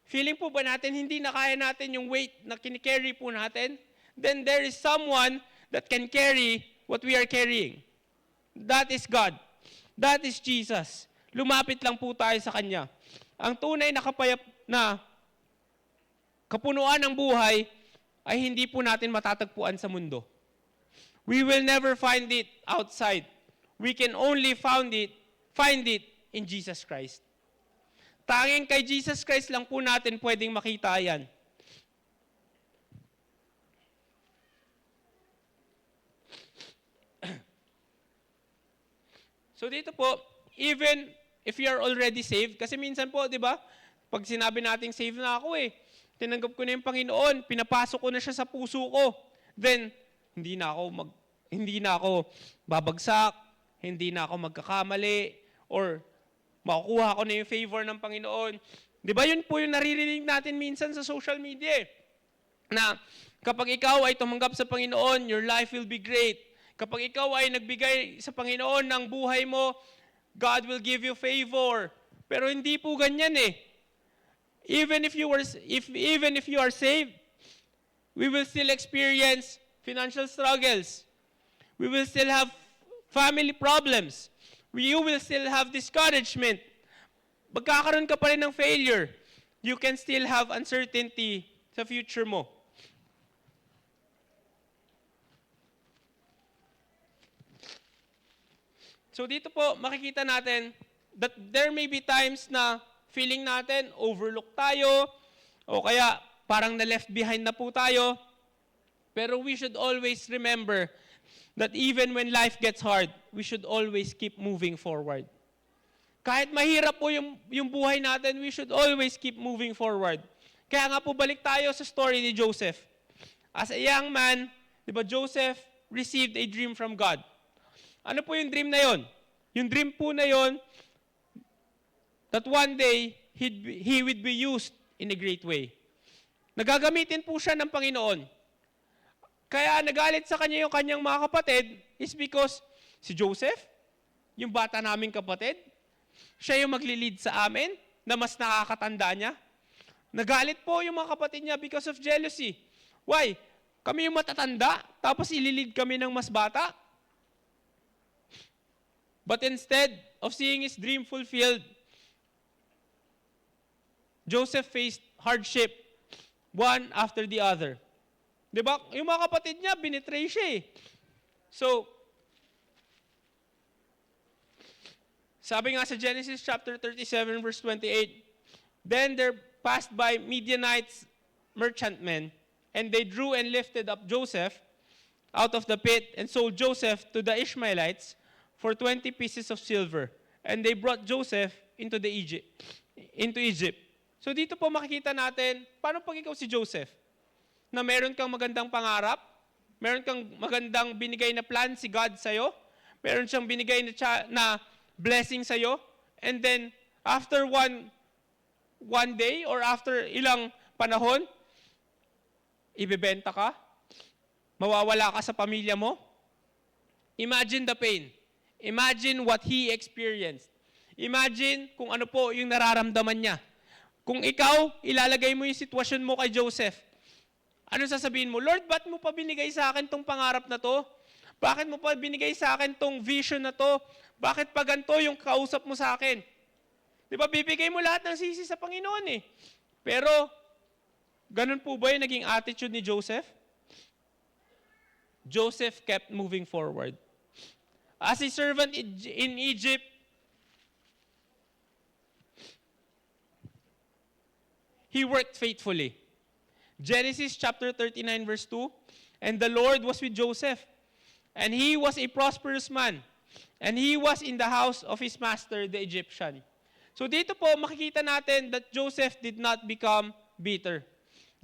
Feeling po ba natin hindi na kaya natin yung weight na kinikerry po natin? Then there is someone that can carry what we are carrying. That is God. That is Jesus. Lumapit lang po tayo sa Kanya. Ang tunay na na kapunuan ng buhay ay hindi po natin matatagpuan sa mundo. We will never find it outside. We can only find it in Jesus Christ. Tanging kay Jesus Christ lang po natin pwedeng makita yan. So dito po, even if you are already saved, kasi minsan po, di ba, pag sinabi nating save na ako tinanggap ko na yung Panginoon, pinapasok ko na siya sa puso ko, then, hindi na ako babagsak, hindi na ako magkakamali, or makukuha ko na yung favor ng Panginoon. Di ba yun po yung naririnig natin minsan sa social media na kapag ikaw ay tumanggap sa Panginoon, your life will be great. Kapag ikaw ay nagbigay sa Panginoon ng buhay mo, God will give you favor. Pero hindi po ganyan Even if you are saved, we will still experience financial struggles. We will still have family problems. You will still have discouragement. Magkakaroon ka pa rin ng failure. You can still have uncertainty sa future mo. So dito po, makikita natin that there may be times na feeling natin, overlook tayo, o kaya parang na-left behind na po tayo. Pero we should always remember that even when life gets hard, we should always keep moving forward. Kahit mahirap po yung buhay natin, we should always keep moving forward. Kaya nga po, balik tayo sa story ni Joseph. As a young man, di ba, Joseph received a dream from God. Ano po yung dream na yon? Yung dream po na yon, that one day, he would be used in a great way. Nagagamitin po siya ng Panginoon. Kaya nagalit sa kanya yung kanyang mga kapatid is because si Joseph, yung bata naming kapatid, siya yung maglilid sa amin na mas nakakatanda niya. Nagalit po yung mga kapatid niya because of jealousy. Why? Kami yung matatanda, tapos ililid kami ng mas bata. But instead of seeing his dream fulfilled, Joseph faced hardship, one after the other. Diba? Yung mga kapatid niya, binitray siya So, sabi nga sa Genesis chapter 37, verse 28, "Then there passed by Midianites merchantmen, and they drew and lifted up Joseph out of the pit and sold Joseph to the Ishmaelites for 20 pieces of silver. And they brought Joseph into Egypt. So dito po makikita natin, paano pag ikaw si Joseph? Na meron kang magandang pangarap, meron kang magandang binigay na plan si God sa'yo, meron siyang binigay na blessing sa'yo, and then after one day or after ilang panahon, ibebenta ka, mawawala ka sa pamilya mo. Imagine the pain. Imagine what he experienced. Imagine kung ano po yung nararamdaman niya. Kung ikaw, ilalagay mo yung sitwasyon mo kay Joseph, ano sasabihin mo? Lord, ba't mo pa binigay sa akin tong pangarap na to? Bakit mo pa binigay sa akin tong vision na to? Bakit pa ganito yung kausap mo sa akin? Di ba, bibigay mo lahat ng sisi sa Panginoon eh. Pero, ganun po ba yung naging attitude ni Joseph? Joseph kept moving forward. As a servant in Egypt, he worked faithfully. Genesis chapter 39 verse 2, and the Lord was with Joseph, and he was a prosperous man, and he was in the house of his master, the Egyptian. So dito po makikita natin that Joseph did not become bitter.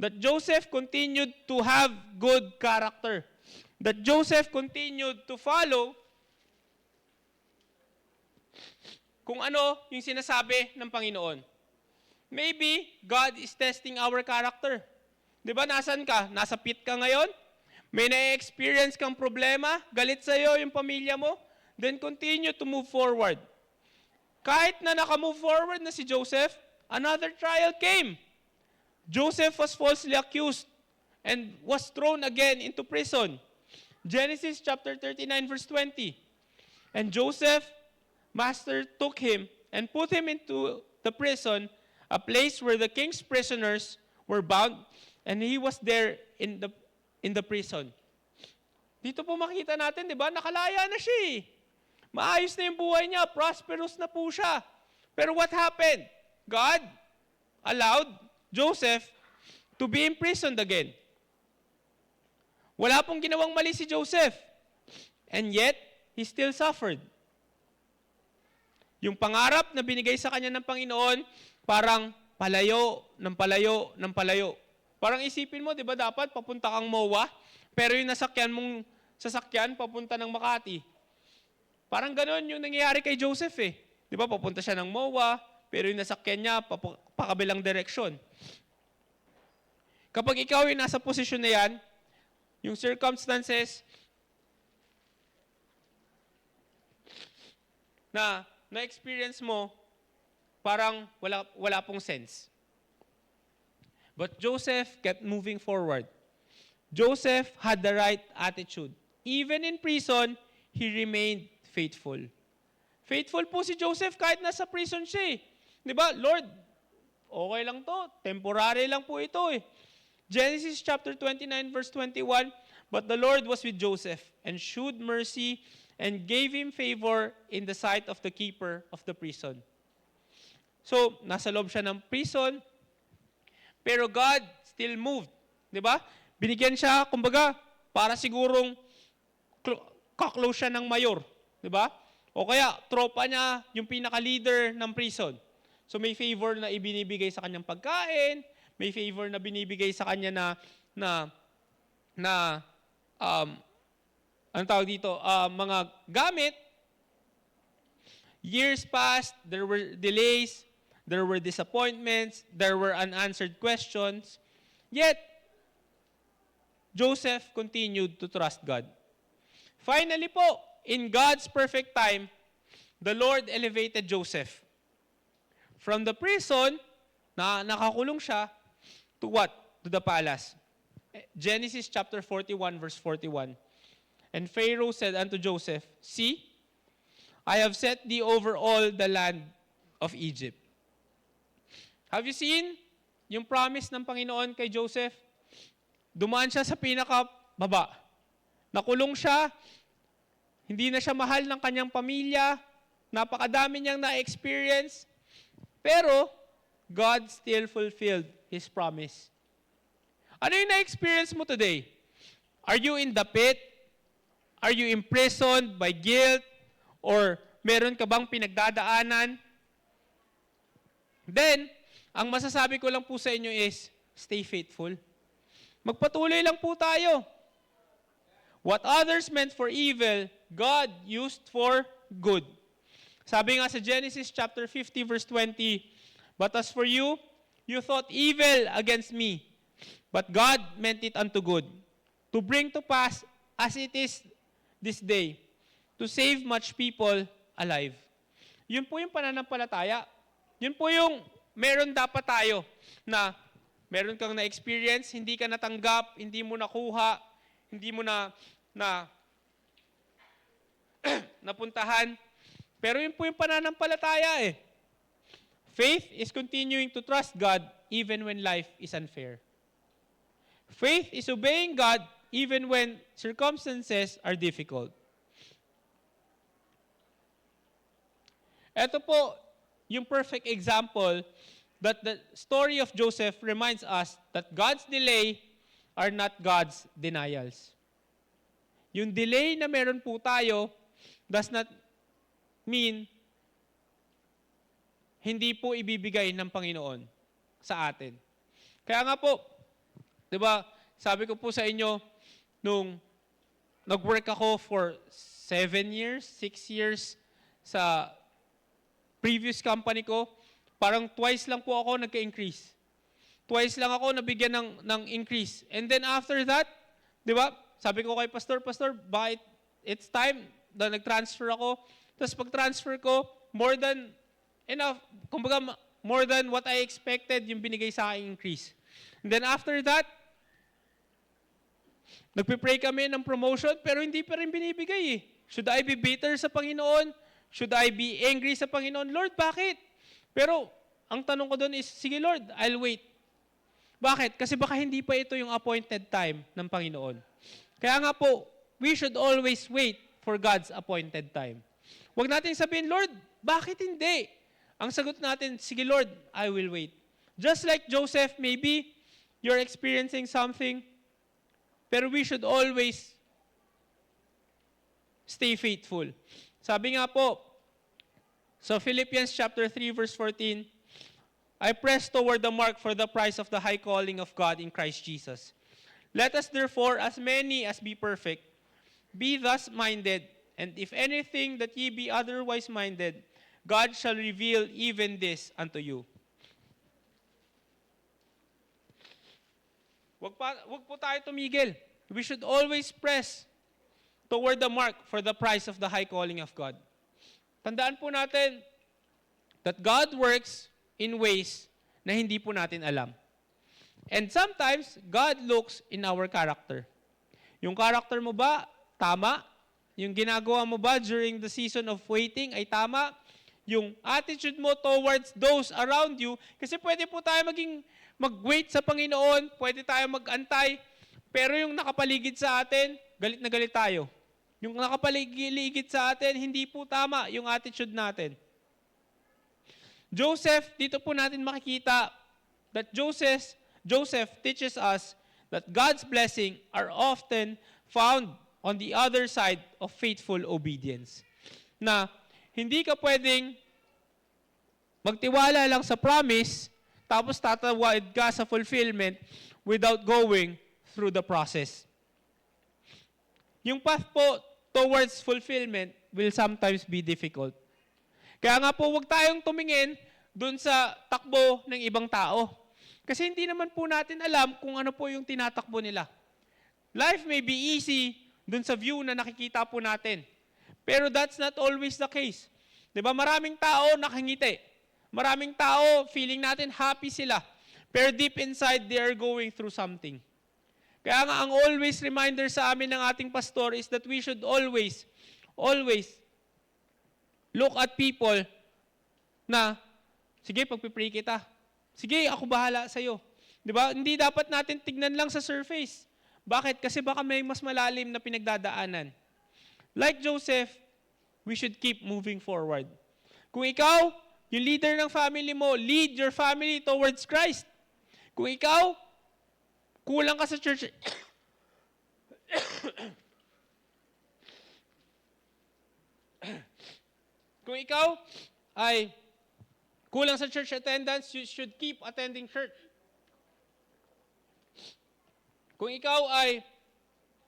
That Joseph continued to have good character. That Joseph continued to follow kung ano yung sinasabi ng Panginoon. Maybe God is testing our character. Di ba, nasan ka? Nasa pit ka ngayon? May na-experience kang problema? Galit sa'yo yung pamilya mo? Then continue to move forward. Kahit na naka-move forward na si Joseph, another trial came. Joseph was falsely accused and was thrown again into prison. Genesis chapter 39 verse 20. And Joseph, master took him and put him into the prison, a place where the king's prisoners were bound, and he was there in the prison. Dito po makita natin, di ba? Nakalaya na siya eh. Maayos na yung buhay niya, prosperous na po siya. Pero what happened? God allowed Joseph to be imprisoned again. Wala pong ginawang mali si Joseph. And yet, he still suffered. Yung pangarap na binigay sa kanya ng Panginoon, parang palayo, ng palayo, ng palayo. Parang isipin mo, di ba dapat papunta kang MOA, pero yung nasakyan mong sasakyan, papunta ng Makati. Parang ganoon yung nangyayari kay Joseph eh. Di ba, papunta siya ng MOA, pero yung nasakyan niya, pakabilang direksyon. Kapag ikaw yung nasa posisyon na yan, yung circumstances na experience mo, parang wala pong sense. But Joseph kept moving forward. Joseph had the right attitude. Even in prison, he remained faithful. Faithful po si Joseph kahit nasa prison siya eh. Di ba? Lord, okay lang to. Temporary lang po ito eh. Genesis chapter 29 verse 21, but the Lord was with Joseph and shewed mercy and gave him favor in the sight of the keeper of the prison. So, nasa loob siya ng prison, pero God still moved. Di ba? Binigyan siya, kumbaga, para sigurong kaklose siya ng mayor. Di ba? O kaya, tropa niya yung pinaka-leader ng prison. So, may favor na ibinibigay sa kanyang pagkain, may favor na binibigay sa kanya anong tawag dito, mga gamit. Years passed, there were delays, there were disappointments, there were unanswered questions. Yet, Joseph continued to trust God. Finally po, in God's perfect time, the Lord elevated Joseph. From the prison, na nakakulong siya, to what? To the palace. Genesis chapter 41, verse 41. And Pharaoh said unto Joseph, see, I have set thee over all the land of Egypt. Have you seen yung promise ng Panginoon kay Joseph? Dumaan siya sa pinakababa. Nakulong siya, hindi na siya mahal ng kanyang pamilya, napakadami niyang na-experience, pero God still fulfilled His promise. Ano yung na-experience mo today? Are you in the pit? Are you imprisoned by guilt? Or meron ka bang pinagdadaanan? Then, ang masasabi ko lang po sa inyo is, stay faithful. Magpatuloy lang po tayo. What others meant for evil, God used for good. Sabi nga sa Genesis chapter 50 verse 20, but as for you, you thought evil against me, but God meant it unto good, to bring to pass as it is this day, to save much people alive. Yun po yung pananampalataya. Yun po yung meron dapat tayo na meron kang na-experience, hindi ka natanggap, hindi mo nakuha, hindi mo napuntahan. Pero yun po yung pananampalataya eh. Faith is continuing to trust God even when life is unfair. Faith is obeying God even when circumstances are difficult. Ito po yung perfect example that the story of Joseph reminds us that God's delay are not God's denials. Yung delay na meron po tayo does not mean hindi po ibibigay ng Panginoon sa atin. Kaya nga po, di ba, sabi ko po sa inyo, nung nag-work ako for 7 years, 6 years sa previous company ko, parang twice lang po ako nagka-increase. Twice lang ako nabigyan ng increase. And then after that, di ba, sabi ko kay Pastor, bakit it's time na nag-transfer ako. Tapos pag-transfer ko, more than enough, kumbaga more than what I expected yung binigay sa aking increase. And then after that, nagpipray kami ng promotion, pero hindi pa rin binibigay eh. Should I be bitter sa Panginoon? Should I be angry sa Panginoon? Lord, bakit? Pero, ang tanong ko doon is, sige Lord, I'll wait. Bakit? Kasi baka hindi pa ito yung appointed time ng Panginoon. Kaya nga po, we should always wait for God's appointed time. Huwag natin sabihin, Lord, bakit hindi? Ang sagot natin, sige Lord, I will wait. Just like Joseph, maybe you're experiencing something, pero we should always stay faithful. Sabi nga po, so Philippians chapter 3 verse 14, I press toward the mark for the prize of the high calling of God in Christ Jesus. Let us therefore, as many as be perfect, be thus minded, and if anything that ye be otherwise minded, God shall reveal even this unto you. Wag po tayo tumigil. We should always press toward the mark for the prize of the high calling of God. Tandaan po natin that God works in ways na hindi po natin alam. And sometimes, God looks in our character. Yung character mo ba, tama? Yung ginagawa mo ba during the season of waiting ay tama? Yung attitude mo towards those around you, kasi pwede po tayo mag-wait sa Panginoon, pwede tayo mag-antay, pero yung nakapaligid sa atin, galit na galit tayo. Yung nakapaligid sa atin, hindi po tama yung attitude natin. Joseph, dito po natin makikita that Joseph teaches us that God's blessing are often found on the other side of faithful obedience. Na hindi ka pwedeng magtiwala lang sa promise, tapos tatawid ka sa fulfillment without going through the process. Yung path po towards fulfillment will sometimes be difficult. Kaya nga po, huwag tayong tumingin dun sa takbo ng ibang tao. Kasi hindi naman po natin alam kung ano po yung tinatakbo nila. Life may be easy dun sa view na nakikita po natin. Pero that's not always the case. Diba? Maraming tao nakangiti. Maraming tao, feeling natin happy sila. Pero deep inside, they are going through something. Kaya nga, ang always reminder sa amin ng ating pastor is that we should always look at people na, sige, pagpipray kita. Sige, ako bahala sa'yo. Diba? Hindi dapat natin tignan lang sa surface. Bakit? Kasi baka may mas malalim na pinagdadaanan. Like Joseph, we should keep moving forward. Kung ikaw, yung leader ng family mo, lead your family towards Christ. Kung ikaw, kulang ka sa church, Kung ikaw ay kulang sa church attendance, you should keep attending church. Kung ikaw ay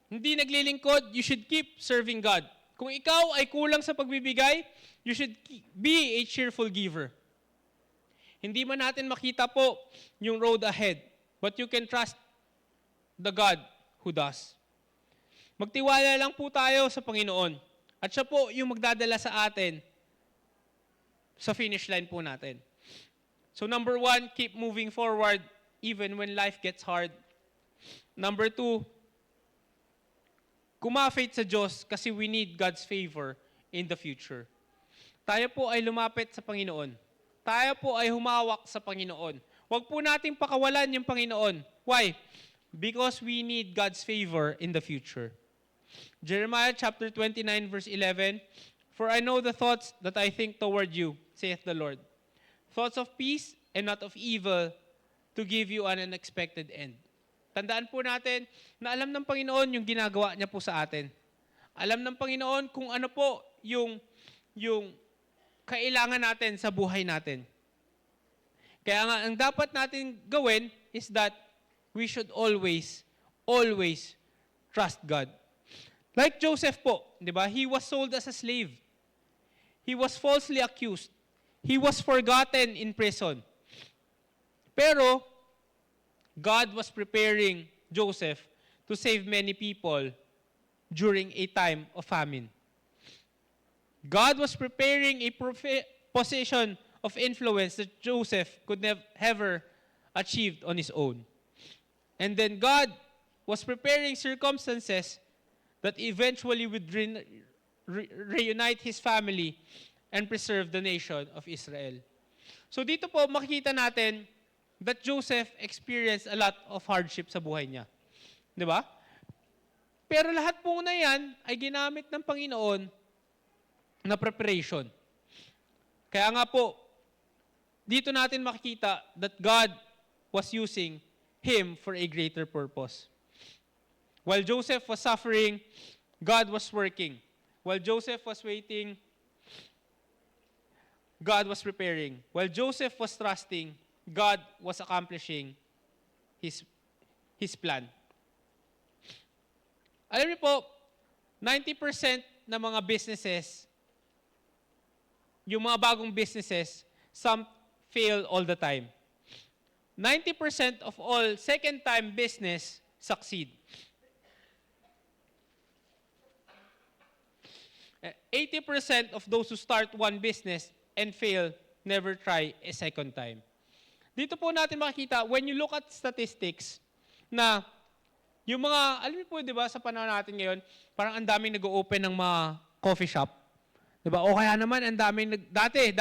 hindi naglilingkod, you should keep serving God. Kung ikaw ay kulang sa pagbibigay, you should be a cheerful giver. Hindi man natin makita po yung road ahead, but you can trust the God who does. Magtiwala lang po tayo sa Panginoon. At siya po yung magdadala sa atin sa finish line po natin. So number 1, keep moving forward even when life gets hard. Number 2, kumafit sa Diyos kasi we need God's favor in the future. Tayo po ay lumapit sa Panginoon. Tayo po ay humawak sa Panginoon. Huwag po nating pakawalan yung Panginoon. Why? Because we need God's favor in the future. Jeremiah chapter 29 verse 11, "For I know the thoughts that I think toward you, saith the Lord. Thoughts of peace and not of evil, to give you an unexpected end." Tandaan po natin na alam ng Panginoon yung ginagawa niya po sa atin. Alam ng Panginoon kung ano po yung kailangan natin sa buhay natin. Kaya nga, ang dapat natin gawin is that we should always trust God. Like Joseph po, di ba? He was sold as a slave. He was falsely accused. He was forgotten in prison. Pero, God was preparing Joseph to save many people during a time of famine. God was preparing a position of influence that Joseph could never achieved on his own. And then God was preparing circumstances that eventually would reunite his family and preserve the nation of Israel. So dito po makikita natin that Joseph experienced a lot of hardship sa buhay niya. Di ba? Pero lahat po na yan ay ginamit ng Panginoon na preparation. Kaya nga po, dito natin makikita that God was using him for a greater purpose. While Joseph was suffering, God was working. While Joseph was waiting, God was preparing. While Joseph was trusting, God was accomplishing his plan. Alam niyo po, 90% ng mga businesses, yung mga bagong businesses, some fail all the time. 90% of all second-time business succeed. 80% of those who start one business and fail never try a second time. Dito po natin makikita, when you look at statistics, na yung mga, alam niyo po, di ba, sa panahon natin ngayon, parang ang daming nag-open ng mga coffee shop. Di ba? O kaya naman, ang daming, dati,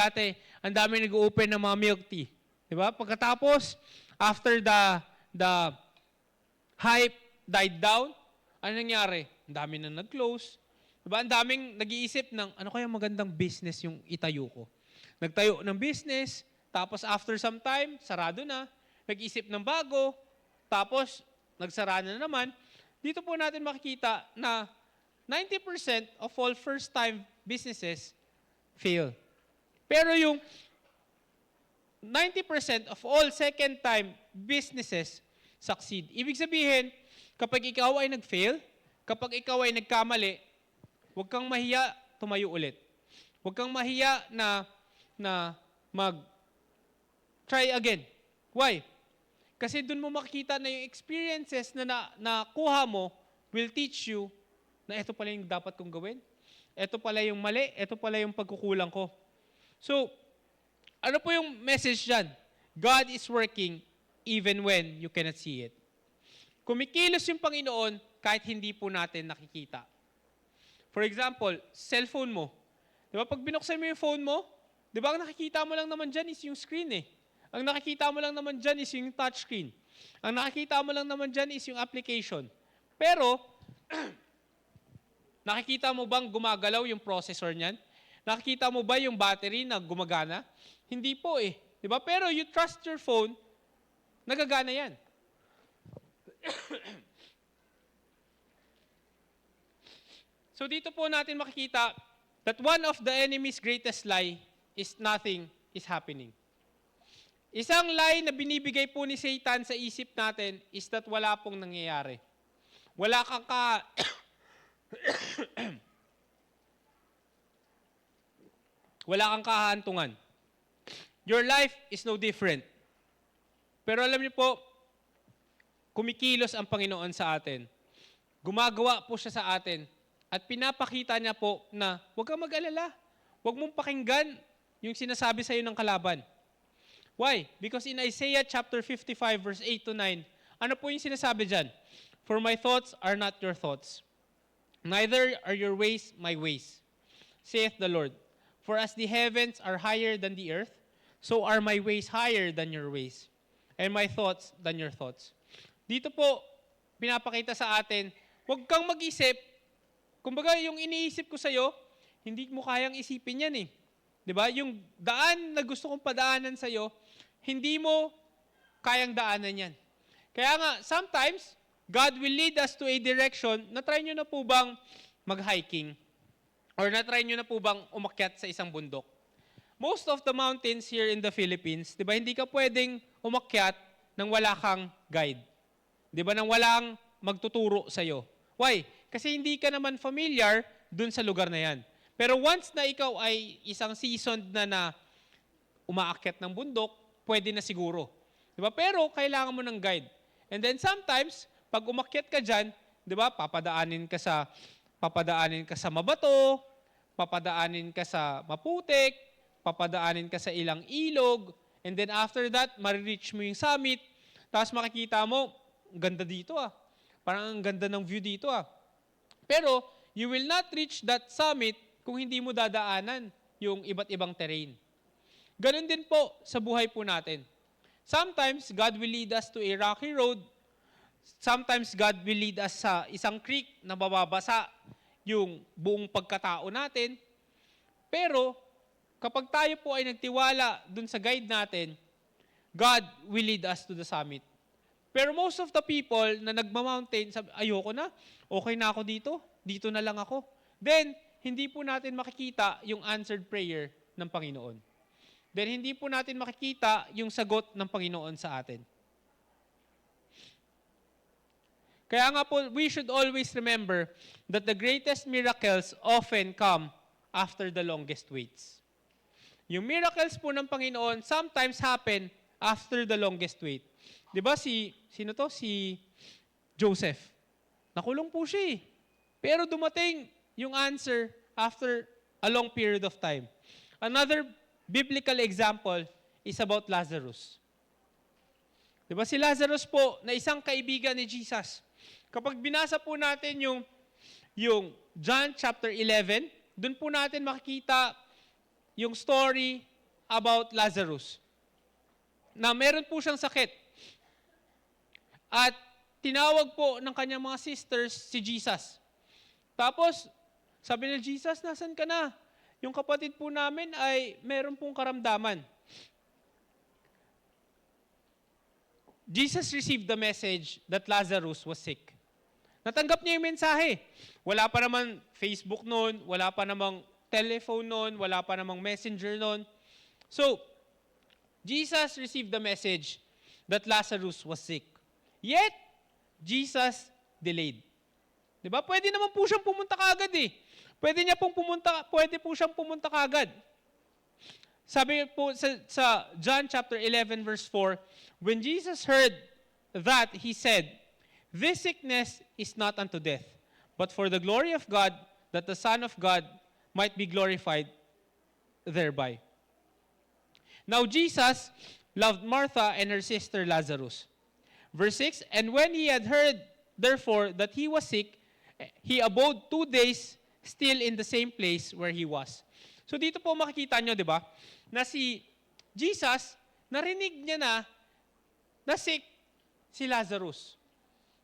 ang daming nag-open ng mga milk tea. Di ba? Pagkatapos, after the hype died down, ano nangyari? Ang daming na nag-close. Diba? Ang daming nag-iisip ng, ano kaya magandang business yung itayo ko? Nagtayo ng business, tapos after some time, sarado na. Nag-isip ng bago, tapos nagsara na naman. Dito po natin makikita na 90% of all first-time businesses fail. Pero yung 90% of all second-time businesses succeed. Ibig sabihin, kapag ikaw ay nag-fail, kapag ikaw ay nagkamali, huwag kang mahiya, tumayo ulit. Huwag kang mahiya na mag-try again. Why? Kasi dun mo makikita na yung experiences na nakuha mo will teach you na ito pala yung dapat kong gawin. Ito pala yung mali. Ito pala yung pagkukulang ko. So, ano po yung message dyan? God is working even when you cannot see it. Kumikilos yung Panginoon kahit hindi po natin nakikita. For example, cellphone mo. Di ba, pag binuksan mo yung phone mo, di ba, ang nakikita mo lang naman dyan is yung screen eh. Ang nakikita mo lang naman dyan is yung touchscreen. Ang nakikita mo lang naman dyan is yung application. Pero, nakikita mo bang gumagalaw yung processor niyan? Nakikita mo ba yung battery na gumagana? Hindi po eh. Di ba? Pero you trust your phone, nagagana yan. So dito po natin makikita that one of the enemy's greatest lie is nothing is happening. Isang lie na binibigay po ni Satan sa isip natin is that wala pong nangyayari. Wala kang wala kang kahantungan. Your life is no different. Pero alam niyo po, kumikilos ang Panginoon sa atin. Gumagawa po siya sa atin. At pinapakita niya po na huwag kang mag-alala. Huwag mong pakinggan yung sinasabi sa iyo ng kalaban. Why? Because in Isaiah chapter 55 verse 8 to 9, ano po yung sinasabi dyan? For my thoughts are not your thoughts. Neither are your ways my ways, saith the Lord. For as the heavens are higher than the earth, so are my ways higher than your ways, and my thoughts than your thoughts. Dito po, pinapakita sa atin, huwag kang mag-isip. Kumbaga, yung iniisip ko sa'yo, hindi mo kayang isipin yan eh. Diba? Yung daan na gusto kong padaanan sa'yo, hindi mo kayang daanan yan. Kaya nga, sometimes, God will lead us to a direction na try nyo na po bang mag-hiking? Or na-try nyo na po bang umakyat sa isang bundok? Most of the mountains here in the Philippines, di ba, hindi ka pwedeng umakyat nang wala kang guide. Di ba, nang walang magtuturo sa'yo. Why? Kasi hindi ka naman familiar dun sa lugar na yan. Pero once na ikaw ay isang seasoned na umaakyat ng bundok, pwede na siguro. Di ba? Pero kailangan mo ng guide. And then sometimes, pag umakyat ka dyan, di ba, papadaanin ka sa mabato, papadaanin ka sa maputik, papadaanin ka sa ilang ilog, and then after that, marireach mo yung summit, tapos makikita mo, ang ganda dito ah. Parang ang ganda ng view dito ah. Pero, you will not reach that summit kung hindi mo dadaanan yung iba't ibang terrain. Ganun din po sa buhay po natin. Sometimes, God will lead us to a rocky road. Sometimes, God will lead us sa isang creek na bababasa yung buong pagkatao natin. Pero, kapag tayo po ay nagtiwala dun sa guide natin, God will lead us to the summit. Pero most of the people na nagma-mountain, sabi, ayoko na, okay na ako dito na lang ako. Then, hindi po natin makikita yung answered prayer ng Panginoon. Then, hindi po natin makikita yung sagot ng Panginoon sa atin. Kaya nga po, we should always remember that the greatest miracles often come after the longest waits. Yung miracles po ng Panginoon sometimes happen after the longest wait. Di ba si Joseph. Nakulong po siya eh. Pero dumating yung answer after a long period of time. Another biblical example is about Lazarus. Di ba si Lazarus po na isang kaibigan ni Jesus. Kapag binasa po natin yung John chapter 11, doon po natin makikita yung story about Lazarus. Na meron po siyang sakit. At tinawag po ng kanyang mga sisters si Jesus. Tapos, sabi ni Jesus, nasan ka na? Yung kapatid po namin ay meron pong karamdaman. Jesus received the message that Lazarus was sick. Natanggap niya yung mensahe. Wala pa naman Facebook noon, wala pa namang telephone noon, wala pa namang messenger noon. So, Jesus received the message that Lazarus was sick. Yet, Jesus delayed. Diba? Pwede naman po siyang pumunta kagad eh. Pwede po siyang pumunta kagad. Sabi po sa John chapter 11 verse 4, when Jesus heard that, he said, "This sickness is not unto death, but for the glory of God, that the Son of God might be glorified thereby." Now Jesus loved Martha and her sister Lazarus. Verse 6, and when he had heard, therefore, that he was sick, he abode 2 days still in the same place where he was. So dito po makikita nyo, di ba, na si Jesus, narinig niya na sick si Lazarus.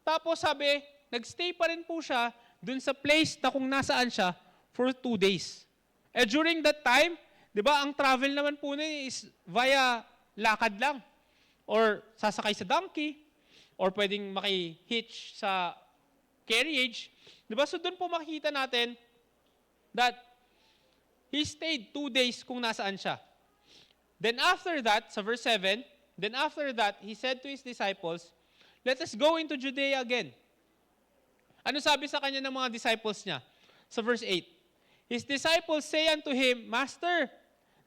Tapos sabi, nagstay pa rin po siya dun sa place na kung nasaan siya for 2 days. During that time, di ba, ang travel naman po niya is via lakad lang. Or sasakay sa donkey, or pwedeng maki-hitch sa carriage. Di ba? So doon po makikita natin that he stayed 2 days kung nasaan siya. Then after that, sa verse 7, then after that, he said to his disciples, let us go into Judea again. Ano sabi sa kanya ng mga disciples niya? Sa verse 8, his disciples say unto him, Master,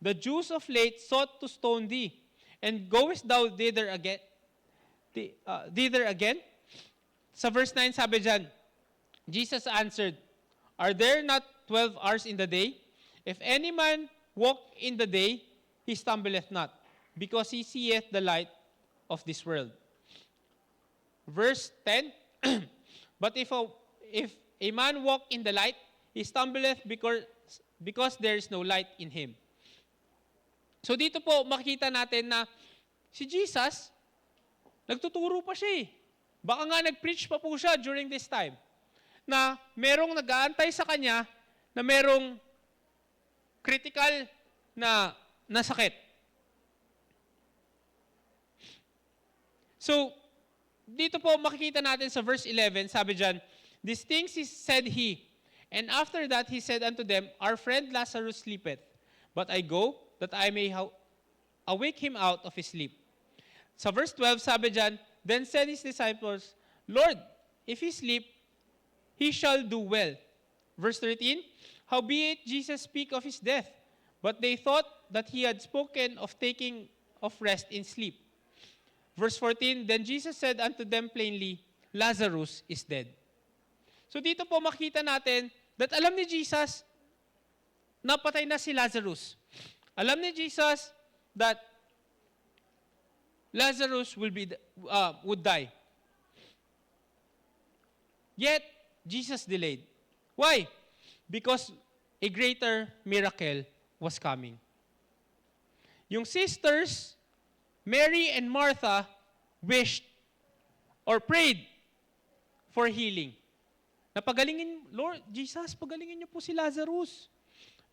the Jews of late sought to stone thee, and goest thou thither again? Sa verse 9, sabi dyan, Jesus answered, are there not 12 hours in the day? If any man walk in the day, he stumbleth not, because he seeth the light of this world. Verse 10, but if a man walk in the light, he stumbleth because there is no light in him. So dito po makikita natin na si Jesus, nagtuturo pa siya eh. Baka nga nag-preach pa po siya during this time na merong nag-aantay sa kanya na merong critical na sakit. So, dito po makikita natin sa verse 11, sabi dyan, these things said he, and after that he said unto them, our friend Lazarus sleepeth, but I go that I may awake him out of his sleep. Sa verse 12, sabi dyan, then said his disciples, Lord, if he sleep, he shall do well. Verse 13, howbeit Jesus speak of his death, but they thought that he had spoken of taking of rest in sleep. Verse 14, then Jesus said unto them plainly, Lazarus is dead. So dito po makita natin that alam ni Jesus, napatay na si Lazarus. Alam ni Jesus that Lazarus would die. Yet, Jesus delayed. Why? Because a greater miracle was coming. Yung sisters, Mary and Martha, wished or prayed for healing. Napagalingin, Lord, Jesus, pagalingin niyo po si Lazarus.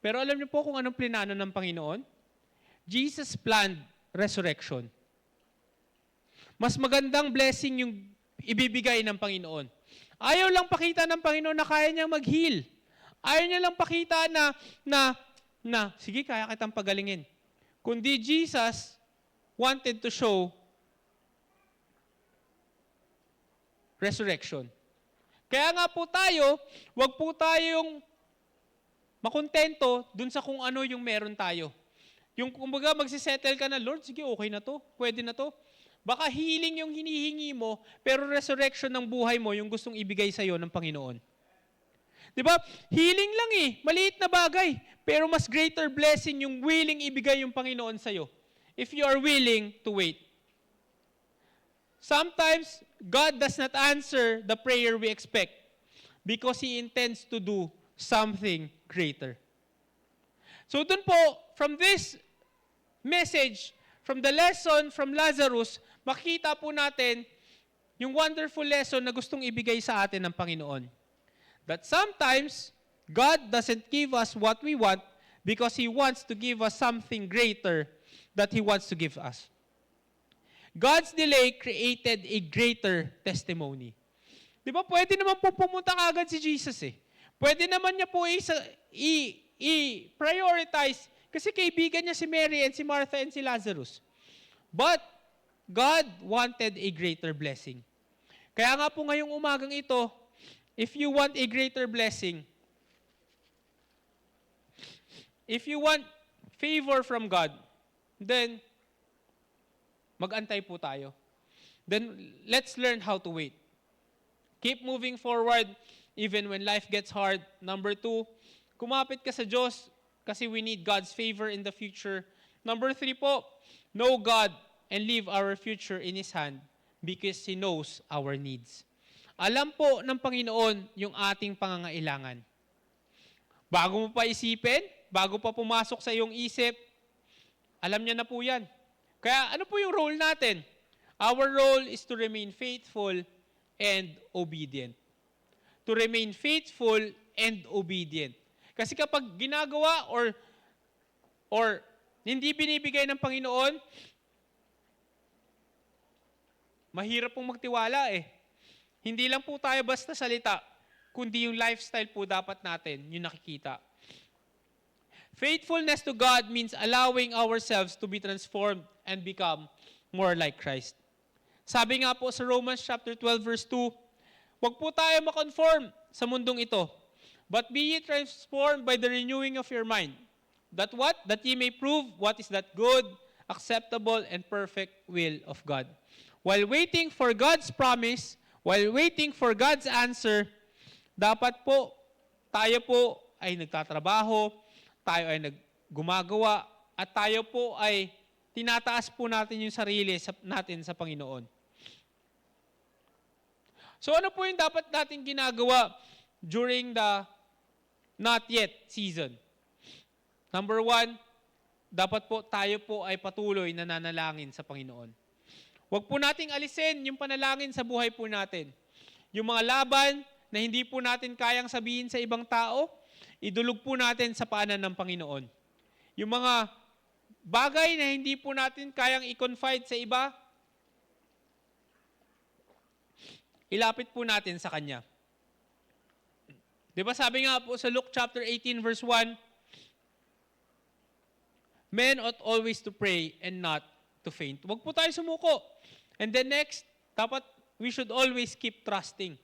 Pero alam niyo po kung anong plinano ng Panginoon? Jesus planned resurrection. Mas magandang blessing yung ibibigay ng Panginoon. Ayaw lang pakita ng Panginoon na kaya niyang mag-heal. Ayaw niya lang pakita na sige, kaya kitang pagalingin. Kundi Jesus wanted to show resurrection. Kaya nga po tayo, wag po tayong makontento dun sa kung ano yung meron tayo. Yung kumbaga magsisettle ka na, Lord, sige, okay na to, pwede na to. Baka healing yung hinihingi mo, pero resurrection ng buhay mo yung gustong ibigay sa'yo ng Panginoon. Di ba? Healing lang eh, maliit na bagay, pero mas greater blessing yung willing ibigay yung Panginoon sa'yo. If you are willing to wait. Sometimes, God does not answer the prayer we expect because He intends to do something greater. So dun po, from this message, from the lesson from Lazarus, makikita po natin yung wonderful lesson na gustong ibigay sa atin ng Panginoon. That sometimes, God doesn't give us what we want because He wants to give us something greater that He wants to give us. God's delay created a greater testimony. Di ba, pwede naman po pumunta agad si Jesus eh. Pwede naman niya po i-prioritize kasi kaibigan niya si Mary and si Martha and si Lazarus. But, God wanted a greater blessing. Kaya nga po ngayong umagang ito, if you want a greater blessing, if you want favor from God, then mag-antay po tayo. Then let's learn how to wait. Keep moving forward even when life gets hard. Number 2, kumapit ka sa Diyos kasi we need God's favor in the future. Number 3 po, know God and leave our future in His hand because He knows our needs. Alam po ng Panginoon yung ating pangangailangan. Bago mo pa isipin, bago pa pumasok sa iyong isip, alam niya na po yan. Kaya ano po yung role natin? Our role is to remain faithful and obedient. To remain faithful and obedient. Kasi kapag ginagawa or hindi binibigay ng Panginoon, mahirap pong magtiwala eh. Hindi lang po tayo basta salita, kundi yung lifestyle po dapat natin, yung nakikita. Faithfulness to God means allowing ourselves to be transformed and become more like Christ. Sabi nga po sa Romans chapter 12 verse 2, huwag po tayo makonform sa mundong ito, but be ye transformed by the renewing of your mind. That what? That ye may prove what is that good, acceptable, and perfect will of God. While waiting for God's promise, while waiting for God's answer, dapat po, tayo po ay nagtatrabaho, tayo ay gumagawa, at tayo po ay tinataas po natin yung sarili natin sa Panginoon. So ano po yung dapat natin ginagawa during the not yet season? Number 1, dapat po tayo po ay patuloy na nanalangin sa Panginoon. Huwag po nating alisin yung panalangin sa buhay po natin. Yung mga laban na hindi po natin kayang sabihin sa ibang tao, idulog po natin sa paanan ng Panginoon. Yung mga bagay na hindi po natin kayang i-confide sa iba, ilapit po natin sa Kanya. Diba sabi nga po sa Luke chapter 18 verse 1, men ought always to pray and not to faint. Huwag po tayo sumuko. And then next, dapat we should always keep trusting.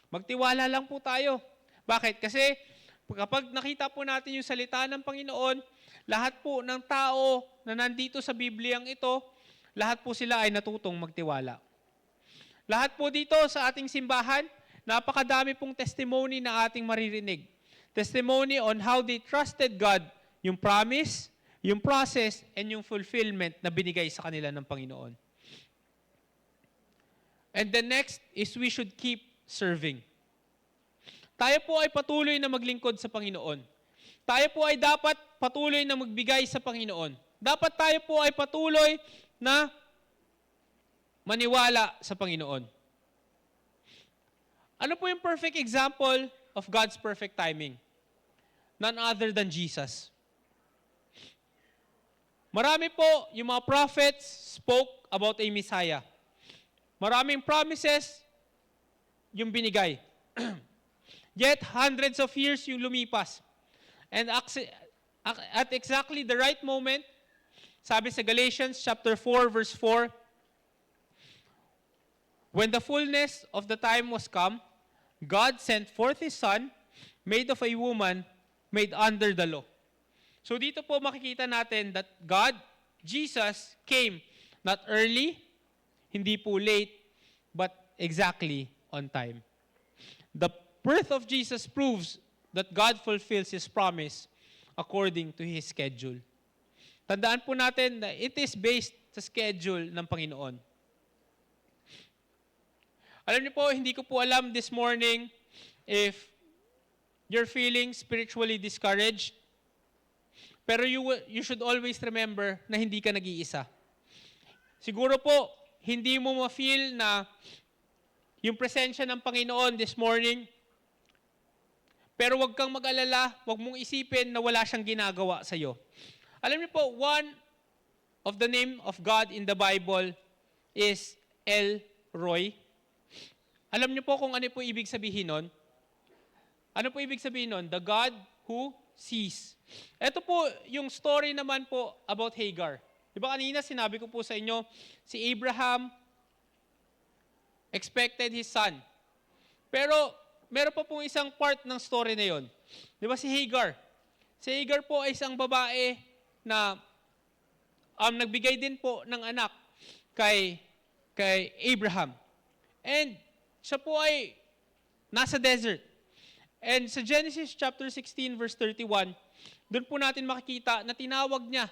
Magtiwala lang po tayo. Bakit? Kasi kapag nakita po natin yung salita ng Panginoon, lahat po ng tao na nandito sa Bibliang ito, lahat po sila ay natutong magtiwala. Lahat po dito sa ating simbahan, napakadami pong testimony na ating maririnig. Testimony on how they trusted God, yung promise, yung process, and yung fulfillment na binigay sa kanila ng Panginoon. And the next is we should keep serving. Tayo po ay patuloy na maglingkod sa Panginoon. Tayo po ay dapat patuloy na magbigay sa Panginoon. Dapat tayo po ay patuloy na maniwala sa Panginoon. Ano po yung perfect example of God's perfect timing? None other than Jesus. Marami po yung mga prophets spoke about a Messiah. Maraming promises yung binigay. Yet, hundreds of years yung lumipas. And at exactly the right moment, sabi sa Galatians chapter 4, verse 4, when the fullness of the time was come, God sent forth His Son, made of a woman, made under the law. So dito po makikita natin that God, Jesus, came not early, hindi po late, but exactly on time. The birth of Jesus proves that God fulfills His promise according to His schedule. Tandaan po natin na it is based sa schedule ng Panginoon. Alam niyo po, hindi ko po alam this morning if you're feeling spiritually discouraged, pero you should always remember na hindi ka nag-iisa. Siguro po, hindi mo ma-feel na yung presensya ng Panginoon this morning, pero wag kang mag-alala, wag mong isipin na wala siyang ginagawa sa iyo. Alam niyo po, one of the name of God in the Bible is El Roy. Alam niyo po kung ano po ibig sabihin nun? Ano po ibig sabihin nun? The God who sees. Ito po yung story naman po about Hagar. Diba kanina sinabi ko po sa inyo, si Abraham expected his son. Pero meron pa pong isang part ng story na yon. Diba si Hagar? Si Hagar po ay isang babae na nagbigay din po ng anak kay Abraham. And siya po ay nasa desert. And sa Genesis chapter 16 verse 31, doon po natin makikita na tinawag niya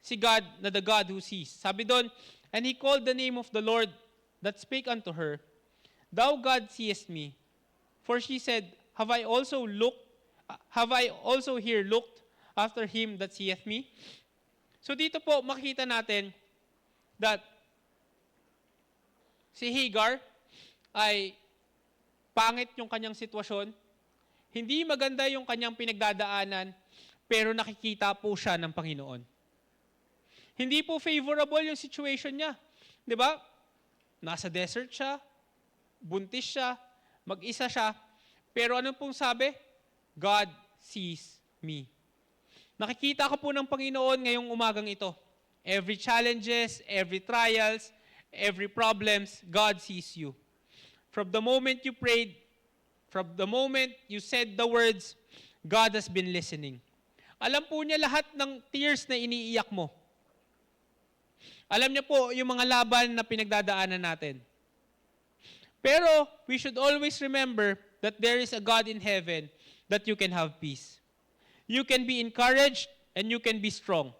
si God na the God who sees. Sabi doon, and he called the name of the Lord that spake unto her, Thou God seest me. For she said, Have I also here looked after him that seeth me? So dito po makikita natin that si Hagar ay pangit yung kanyang sitwasyon, hindi maganda yung kanyang pinagdadaanan, pero nakikita po siya ng Panginoon. Hindi po favorable yung situation niya. Di ba? Nasa desert siya, buntis siya, mag-isa siya, pero ano pong sabi? God sees me. Nakikita ko po ng Panginoon ngayong umagang ito. Every challenges, every trials, every problems, God sees you. From the moment you prayed, from the moment you said the words, God has been listening. Alam po niya lahat ng tears na iniiyak mo. Alam niya po yung mga laban na pinagdadaanan natin. Pero we should always remember that there is a God in heaven that you can have peace. You can be encouraged and you can be strong.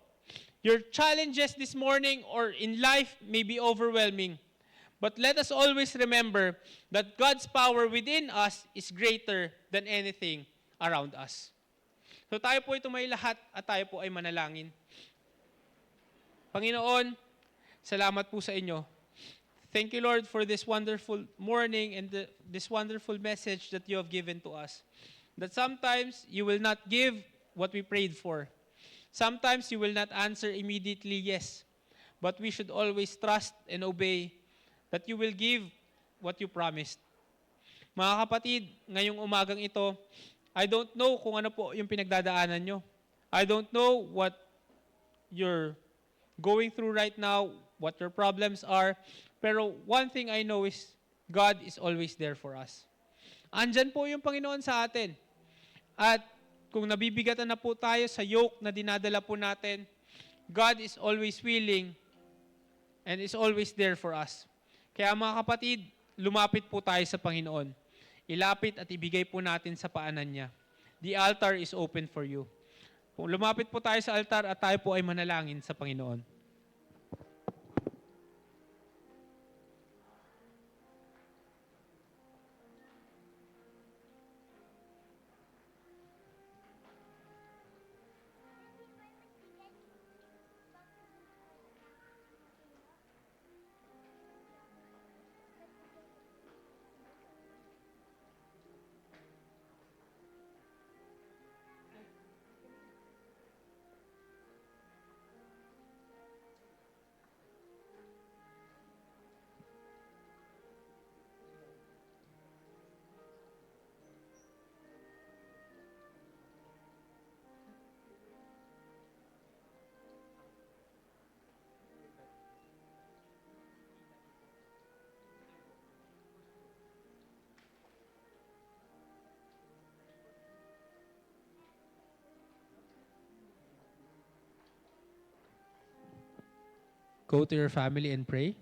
Your challenges this morning or in life may be overwhelming. But let us always remember that God's power within us is greater than anything around us. So tayo po ito may lahat at tayo po ay manalangin. Panginoon, salamat po sa inyo. Thank you, Lord, for this wonderful morning and this wonderful message that you have given to us. That sometimes you will not give what we prayed for. Sometimes you will not answer immediately yes, but we should always trust and obey that you will give what you promised. Mga kapatid, ngayong umagang ito, I don't know kung ano po yung pinagdadaanan nyo. I don't know what you're going through right now, what your problems are, pero one thing I know is God is always there for us. Andyan po yung Panginoon sa atin. At kung nabibigatan na po tayo sa yoke na dinadala po natin, God is always willing and is always there for us. Kaya mga kapatid, lumapit po tayo sa Panginoon. Ilapit at ibigay po natin sa paanan niya. The altar is open for you. Kung lumapit po tayo sa altar at tayo po ay manalangin sa Panginoon. Go to your family and pray.